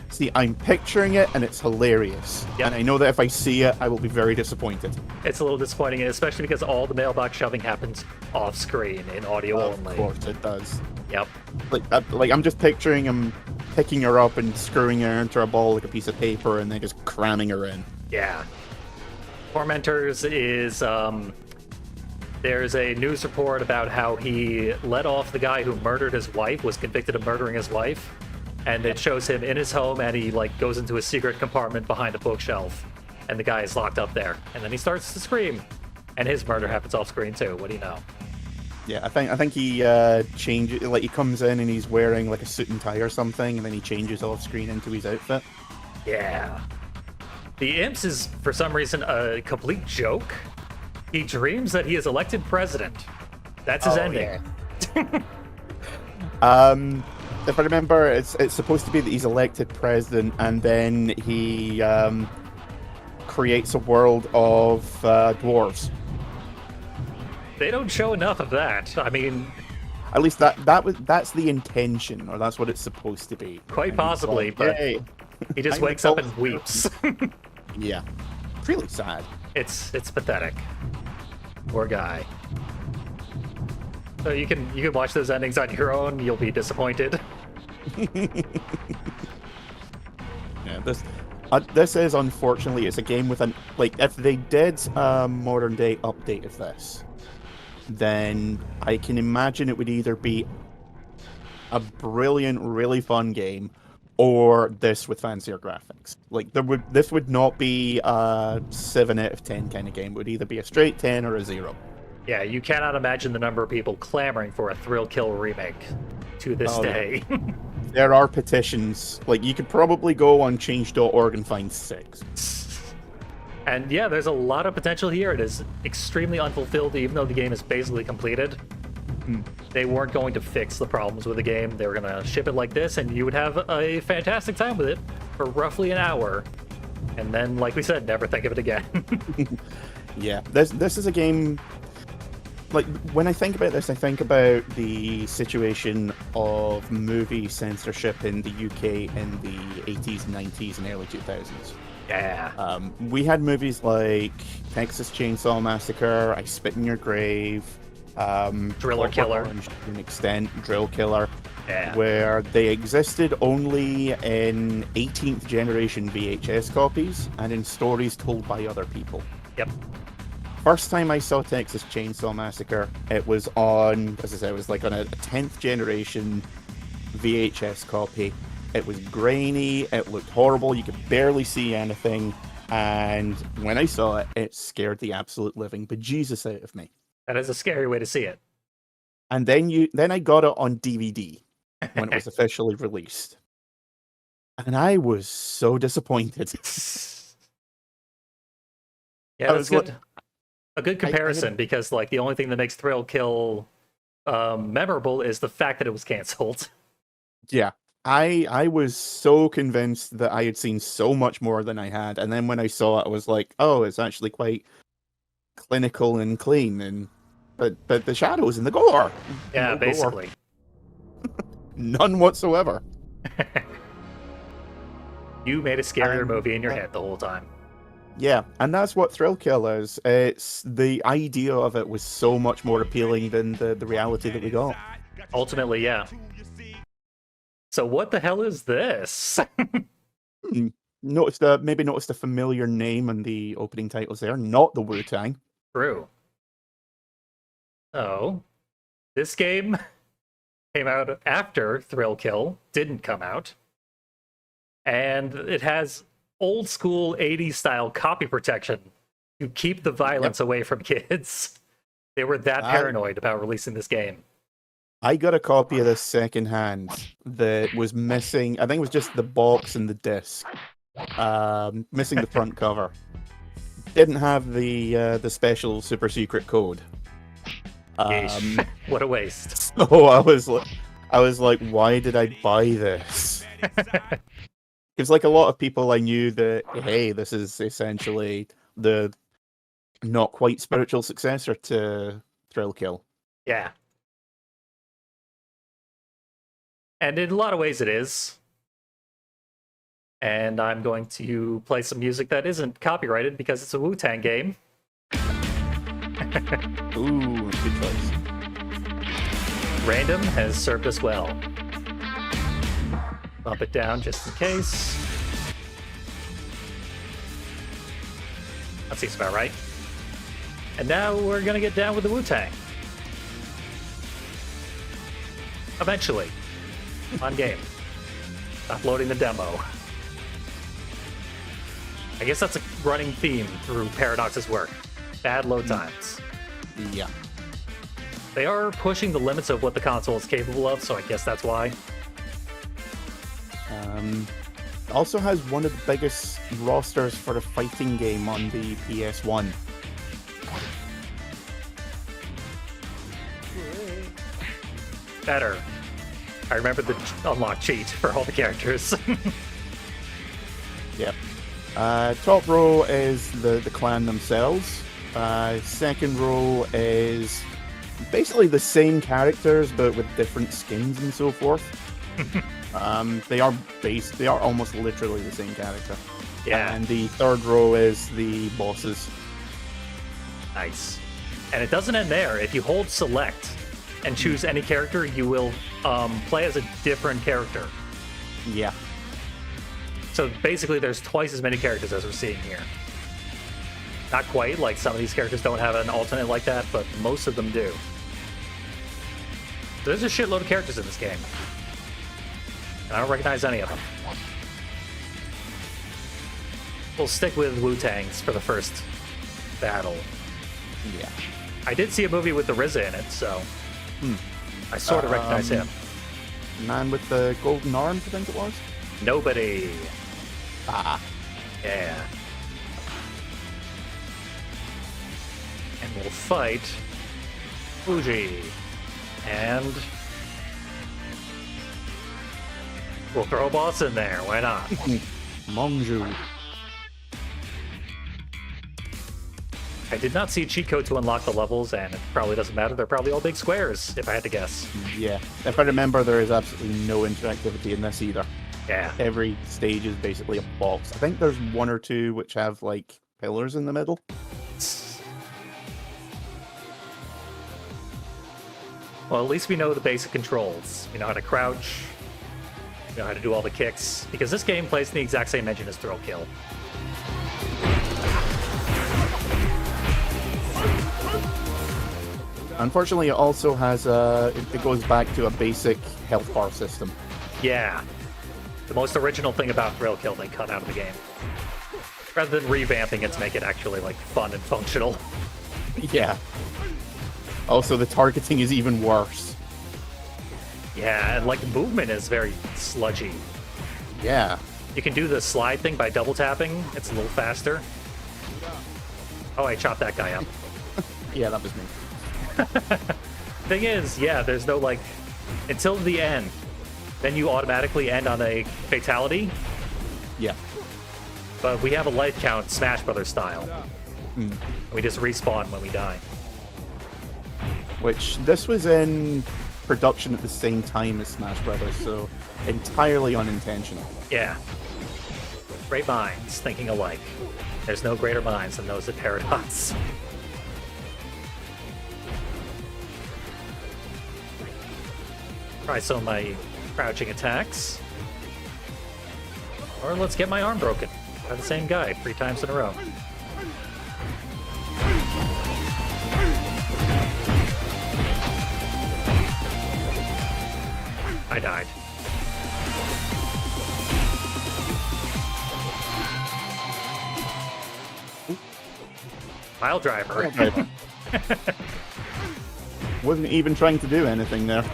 See, I'm picturing it, and it's hilarious. Yep. And I know that if I see it, I will be very disappointed. It's a little disappointing, especially because all the mailbox shoving happens off screen in audio only. Of course it does. Yep. Like I'm just picturing him picking her up and screwing her into a ball like a piece of paper, and then just cramming her in. Yeah. Tormentors is there's a news report about how he let off the guy who murdered his wife, was convicted of murdering his wife, and it shows him in his home, and he like goes into a secret compartment behind a bookshelf, and the guy is locked up there, and then he starts to scream, and his murder happens off screen too. What do you know? Yeah, I think he changes, like he comes in and he's wearing like a suit and tie or something, and then he changes off screen into his outfit. Yeah. The Imps is, for some reason, a complete joke. He dreams that he is elected president. That's his ending. Yeah. If I remember, it's supposed to be that he's elected president, and then he creates a world of dwarves. They don't show enough of that. I mean, At least that's the intention, or that's what it's supposed to be. quite And he's possibly, like, but "Yay." he just I'm wakes up and the weeps. Yeah, it's really sad. It's pathetic. Poor guy. So you can watch those endings on your own. You'll be disappointed. Yeah, this is unfortunately it's a game with an if they did a modern day update of this, then I can imagine it would either be a brilliant, really fun game, or this with fancier graphics. Like this would not be a 7 out of 10 kind of game. It would either be a straight 10 or a 0. Yeah, you cannot imagine the number of people clamoring for a Thrill Kill remake to this day. There are petitions. Like you could probably go on change.org and find 6. And yeah, there's a lot of potential here. It is extremely unfulfilled, even though the game is basically completed. They weren't going to fix the problems with the game. They were going to ship it like this, and you would have a fantastic time with it for roughly an hour. And then, like we said, never think of it again. Yeah, this is a game. Like when I think about this, I think about the situation of movie censorship in the UK in the 80s, 90s, and early 2000s. Yeah. We had movies like Texas Chainsaw Massacre, I Spit in Your Grave, Driller Killer, to an extent, Drill Killer, Yeah. where they existed only in 18th generation VHS copies and in stories told by other people. Yep. First time I saw Texas Chainsaw Massacre, it was on, as I said, it was like on a 10th generation VHS copy. It was grainy, it looked horrible, you could barely see anything, and when I saw it, it scared the absolute living bejesus out of me. That is a scary way to see it. And then I got it on DVD when it was officially released. And I was so disappointed. Yeah, I that's was like- good. A good comparison, because like the only thing that makes Thrill Kill memorable is the fact that it was canceled. Yeah. I was so convinced that I had seen so much more than I had, and then when I saw it, I was like, oh, it's actually quite clinical and clean, and but the shadows and the gore. Yeah, No gore. basically. None whatsoever. You made a scarier movie in your head the whole time. Yeah, and that's what Thrill Kill is. It's the idea of it was so much more appealing than the reality that we got. Ultimately, yeah. So what the hell is this? Maybe noticed a familiar name in the opening titles there. Not the Wu-Tang. True. So, this game came out after Thrill Kill didn't come out. And it has old school 80s style copy protection to keep the violence away from kids. They were that paranoid about releasing this game. I got a copy of this secondhand that was missing. I think it was just the box and the disc, missing the front cover. Didn't have the special super secret code. Yeesh. What a waste. So I was like, why did I buy this? Because like a lot of people, I knew that hey, this is essentially the not quite spiritual successor to Thrill Kill. Yeah. And in a lot of ways it is. And I'm going to play some music that isn't copyrighted because it's a Wu-Tang game. Ooh, good choice. Random has served us well. Bump it down just in case. That seems about right. And now we're gonna get down with the Wu-Tang. Eventually. On game. Uploading the demo. I guess that's a running theme through Paradox's work. Bad load times. Yeah. They are pushing the limits of what the console is capable of, so I guess that's why. Also has one of the biggest rosters for a fighting game on the PS1. Better. I remember the unlock cheat for all the characters. Yep. Top row is the clan themselves. Second row is basically the same characters but with different skins and so forth. They are almost literally the same character. Yeah. And the third row is the bosses. Nice. And it doesn't end there. If you hold select and choose any character, you will play as a different character. Yeah. So basically there's twice as many characters as we're seeing here. Not quite, like some of these characters don't have an alternate like that, but most of them do. There's a shitload of characters in this game. And I don't recognize any of them. We'll stick with Wu-Tangs for the first battle. Yeah. I did see a movie with the RZA in it, so I sort of recognize him. Man with the golden arms, I think it was. Nobody. Ah. Yeah. And we'll fight Fuji. And we'll throw a boss in there. Why not? Monju. I did not see a cheat code to unlock the levels, and it probably doesn't matter. They're probably all big squares, if I had to guess. Yeah. If I remember, there is absolutely no interactivity in this either. Yeah. Every stage is basically a box. I think there's one or two which have, like, pillars in the middle. Well, at least we know the basic controls. We know how to crouch. We know how to do all the kicks. Because this game plays in the exact same engine as Thrill Kill. Unfortunately, it also has it goes back to a basic health bar system. Yeah. The most original thing about Thrill Kill they cut out of the game. Rather than revamping it to make it actually, like, fun and functional. Yeah. Also, the targeting is even worse. Yeah, and, like, the movement is very sludgy. Yeah. You can do the slide thing by double tapping. It's a little faster. Oh, I chopped that guy up. Yeah, that was me. Thing is, yeah, there's no, like, until the end. Then you automatically end on a fatality. Yeah. But we have a life count Smash Brothers style. We just respawn when we die. Which, this was in production at the same time as Smash Brothers, so entirely unintentional. Yeah. Great minds thinking alike. There's no greater minds than those at Paradox. Try some of my crouching attacks. Or let's get my arm broken by the same guy 3 times in a row. I died. Pile driver. Wasn't even trying to do anything there.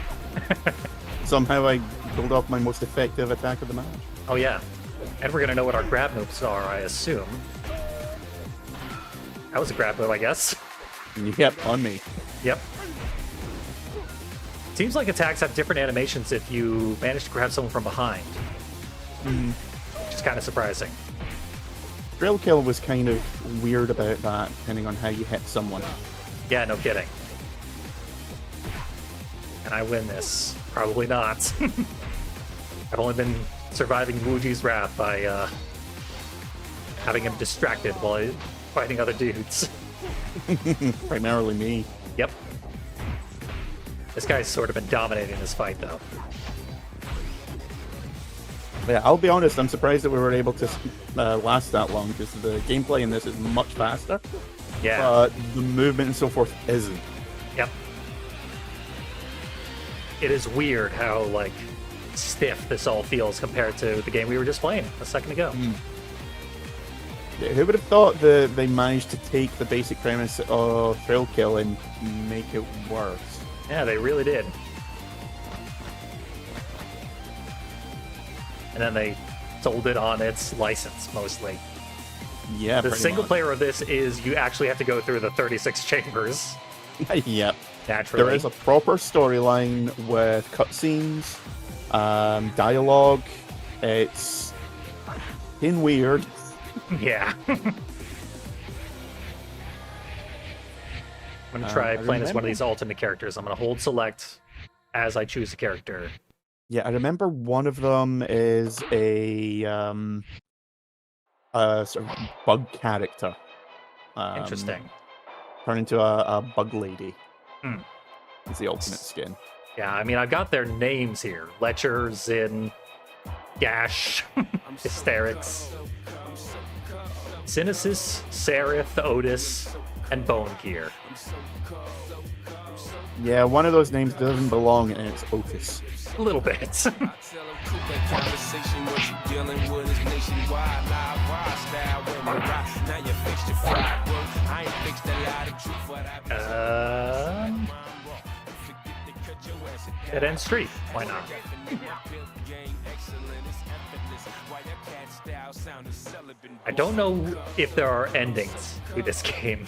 Somehow I pulled off my most effective attack of the match. Oh yeah. And we're gonna know what our grab moves are, I assume. That was a grab move, I guess. Yep, on me. Yep. Seems like attacks have different animations if you manage to grab someone from behind. Which is kind of surprising. Drill Kill was kind of weird about that, depending on how you hit someone. Yeah, no kidding. And I win this? Probably not. I've only been surviving Wuji's wrath by having him distracted while fighting other dudes. Primarily me. Yep. This guy's sort of been dominating this fight, though. Yeah, I'll be honest, I'm surprised that we were able to last that long, because the gameplay in this is much faster. Yeah. But the movement and so forth isn't. Yep. It is weird how, like, stiff this all feels compared to the game we were just playing a second ago. Yeah, who would have thought that they managed to take the basic premise of Thrill Kill and make it worse? Yeah, they really did. And then they sold it on its license, mostly. Yeah, The pretty single much. player of this is you actually have to go through the 36 chambers, Yep. naturally. There is a proper storyline with cutscenes, dialogue. It's in weird. Yeah. I'm gonna try I playing as one of remember- these alternate characters. I'm gonna hold select as I choose a character. Yeah, I remember one of them is a sort of bug character. Interesting. Turn into a bug lady. Hmm. It's the ultimate skin. Yeah, I mean, I've got their names here. Lecher, Zin, Gash, Hysterics, Cynesis, Seraph, Otis, and Bone Gear. Yeah, one of those names doesn't belong, and it's Otis. A little bit. Dead End Street. Why not? I don't know if there are endings to this game.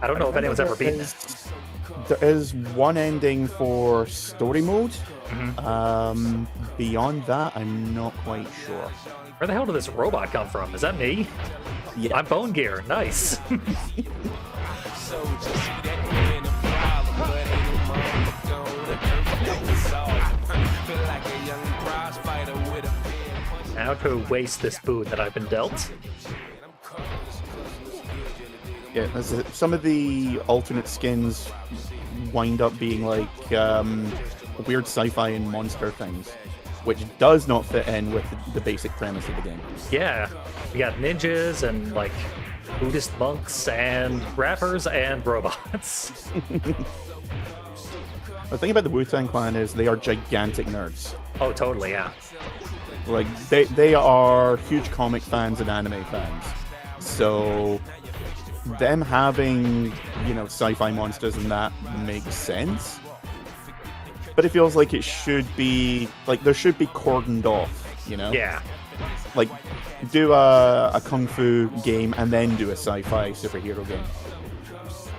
I don't know if anyone's ever beaten it. There is one ending for story mode. Beyond that, I'm not quite sure. Where the hell did this robot come from? Is that me? Yeah. I'm Bone Gear. Nice. Now to waste this boon that I've been dealt. Yeah, some of the alternate skins wind up being like weird sci-fi and monster things, which does not fit in with the basic premise of the game. Yeah, we got ninjas and like Buddhist monks and rappers and robots. The thing about the Wu-Tang Clan is they are gigantic nerds. Oh, totally, yeah. Like they are huge comic fans and anime fans. So them having, sci-fi monsters and that makes sense. But it feels like it should be there should be cordoned off, Yeah. Like do a kung fu game and then do a sci-fi superhero game.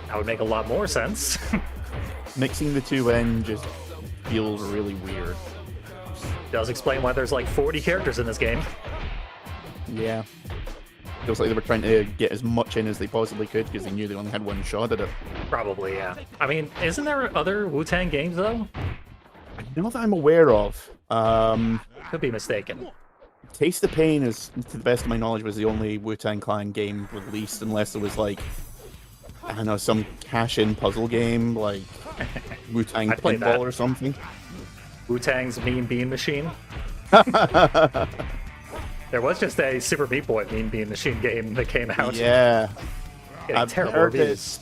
That would make a lot more sense. Mixing the two in just feels really weird. Does explain why there's like 40 characters in this game. Yeah. Feels like they were trying to get as much in as they possibly could because they knew they only had one shot at it. Probably, yeah. I mean, isn't there other Wu-Tang games, though? Not that I'm aware of. Could be mistaken. Taste the Pain is, to the best of my knowledge, was the only Wu-Tang Clan game released, unless it was like, I don't know, some cash-in puzzle game, like Wu-Tang I'd play Pinball that. or something. Wu-Tang's Mean Bean Machine. There was just a Super Meat Boy Mean Bean Machine game that came out. Yeah. Getting I've terrible heard reviews.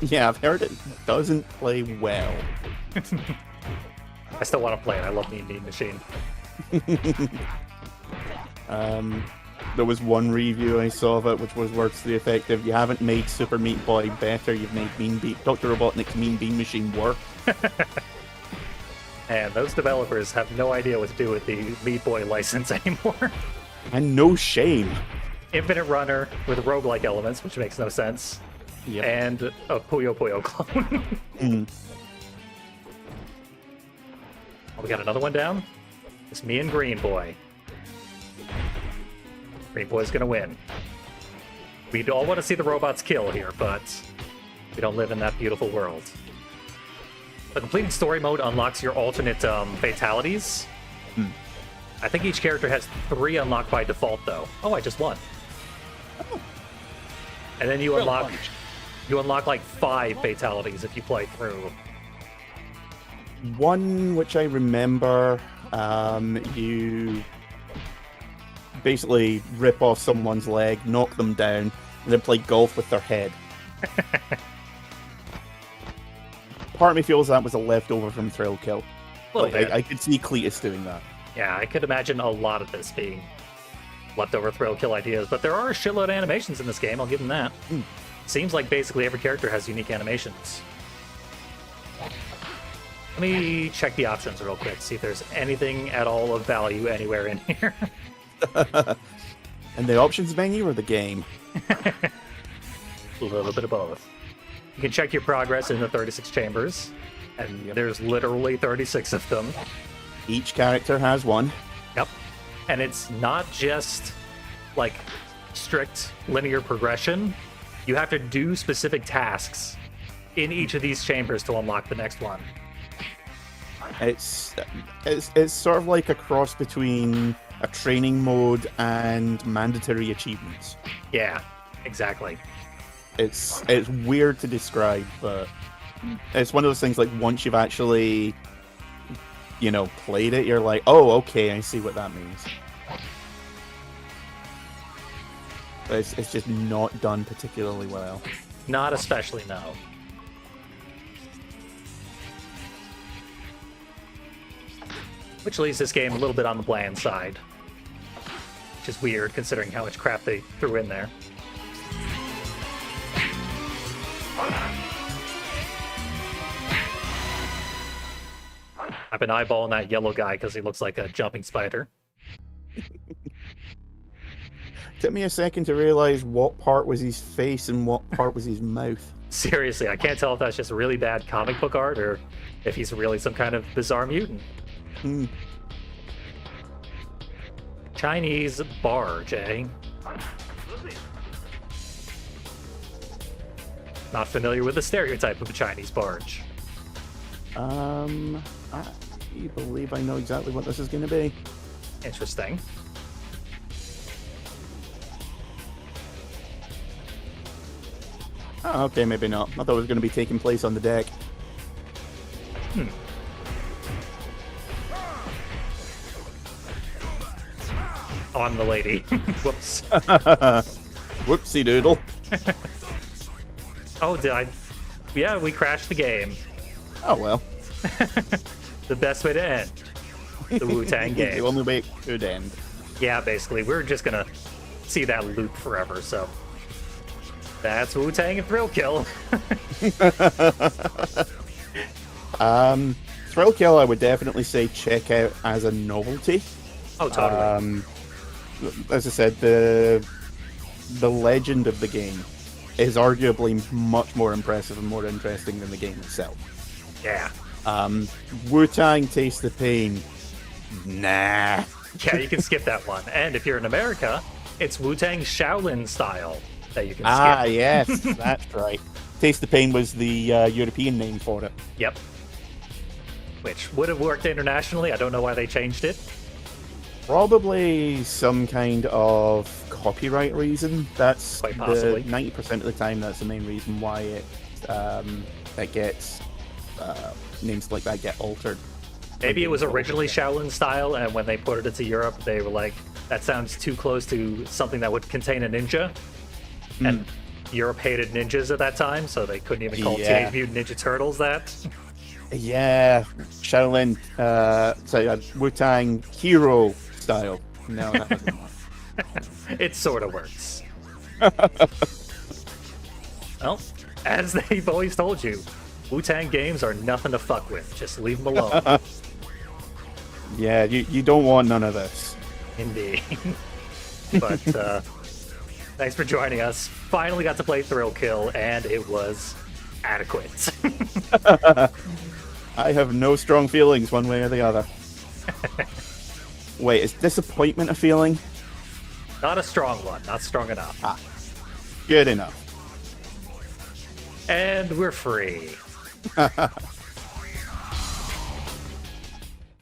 Yeah, I've heard it doesn't play well. I still want to play it. I love Mean Bean Machine. There was one review I saw of it which was words to the effect of, you haven't made Super Meat Boy better, you've made Dr. Robotnik's Mean Bean Machine work. And those developers have no idea what to do with the Meat Boy license anymore. And no shame. Infinite Runner with roguelike elements, which makes no sense. Yep. And a Puyo Puyo clone. Oh, we got another one down? It's me and Green Boy. Green Boy's gonna win. We all want to see the robots kill here, but we don't live in that beautiful world. The completing story mode unlocks your alternate fatalities. I think each character has 3 unlocked by default, though. Oh, I just won. And then you unlock like 5 fatalities if you play through. One which I remember, you basically rip off someone's leg, knock them down, and then play golf with their head. Part of me feels that was a leftover from Thrill Kill. Little bit. I could see Cletus doing that. Yeah, I could imagine a lot of this being leftover thrill kill ideas, but there are a shitload of animations in this game, I'll give them that. Seems like basically every character has unique animations. Let me check the options real quick, see if there's anything at all of value anywhere in here. And the options menu or the game? A little bit of both. You can check your progress in the 36 chambers, and there's literally 36 of them. Each character has one. Yep. And it's not just like strict linear progression. You have to do specific tasks in each of these chambers to unlock the next one. It's sort of like a cross between a training mode and mandatory achievements. Yeah, exactly. It's weird to describe, but it's one of those things like once you've actually, played it, you're like, oh, okay, I see what that means. But it's just not done particularly well. Not especially, no. Which leaves this game a little bit on the bland side. Which is weird, considering how much crap they threw in there. I've been eyeballing that yellow guy because he looks like a jumping spider. Took me a second to realize what part was his face and what part was his mouth. Seriously, I can't tell if that's just really bad comic book art or if he's really some kind of bizarre mutant. Chinese barge, eh? Not familiar with the stereotype of a Chinese barge. I believe I know exactly what this is going to be. Interesting. Oh, okay, maybe not. I thought it was going to be taking place on the deck. Oh, I'm the lady. Whoops. Whoopsie doodle. Oh, did I? Yeah, we crashed the game. Oh, well. The best way to end the Wu-Tang game. The only way it could end. Yeah, basically. We're just gonna see that loop forever, so... That's Wu-Tang and Thrill Kill. Thrill Kill, I would definitely say check out as a novelty. Oh, totally. As I said, the legend of the game is arguably much more impressive and more interesting than the game itself. Yeah. Wu-Tang Taste the Pain. Nah. Yeah, you can skip that one. And if you're in America, it's Wu-Tang Shaolin style that you can skip. Ah, yes, that's right. Taste the Pain was the European name for it. Yep. Which would have worked internationally. I don't know why they changed it. Probably some kind of copyright reason. That's Quite possibly. 90% of the time. That's the main reason why it gets names like that get altered. Maybe it was originally Shaolin style, and when they ported it to Europe, they were like, that sounds too close to something that would contain a ninja. And Europe hated ninjas at that time, so they couldn't even call Teenage Mutant Ninja Turtles that. Yeah, Shaolin, Wu-Tang hero style. No, that doesn't work. It sort of works. Well, as they've always told you, Wu-Tang games are nothing to fuck with. Just leave them alone. Yeah, you don't want none of this. Indeed. But thanks for joining us. Finally got to play Thrill Kill, and it was adequate. I have no strong feelings one way or the other. Wait, is disappointment a feeling? Not a strong one. Not strong enough. Ah, good enough. And we're free.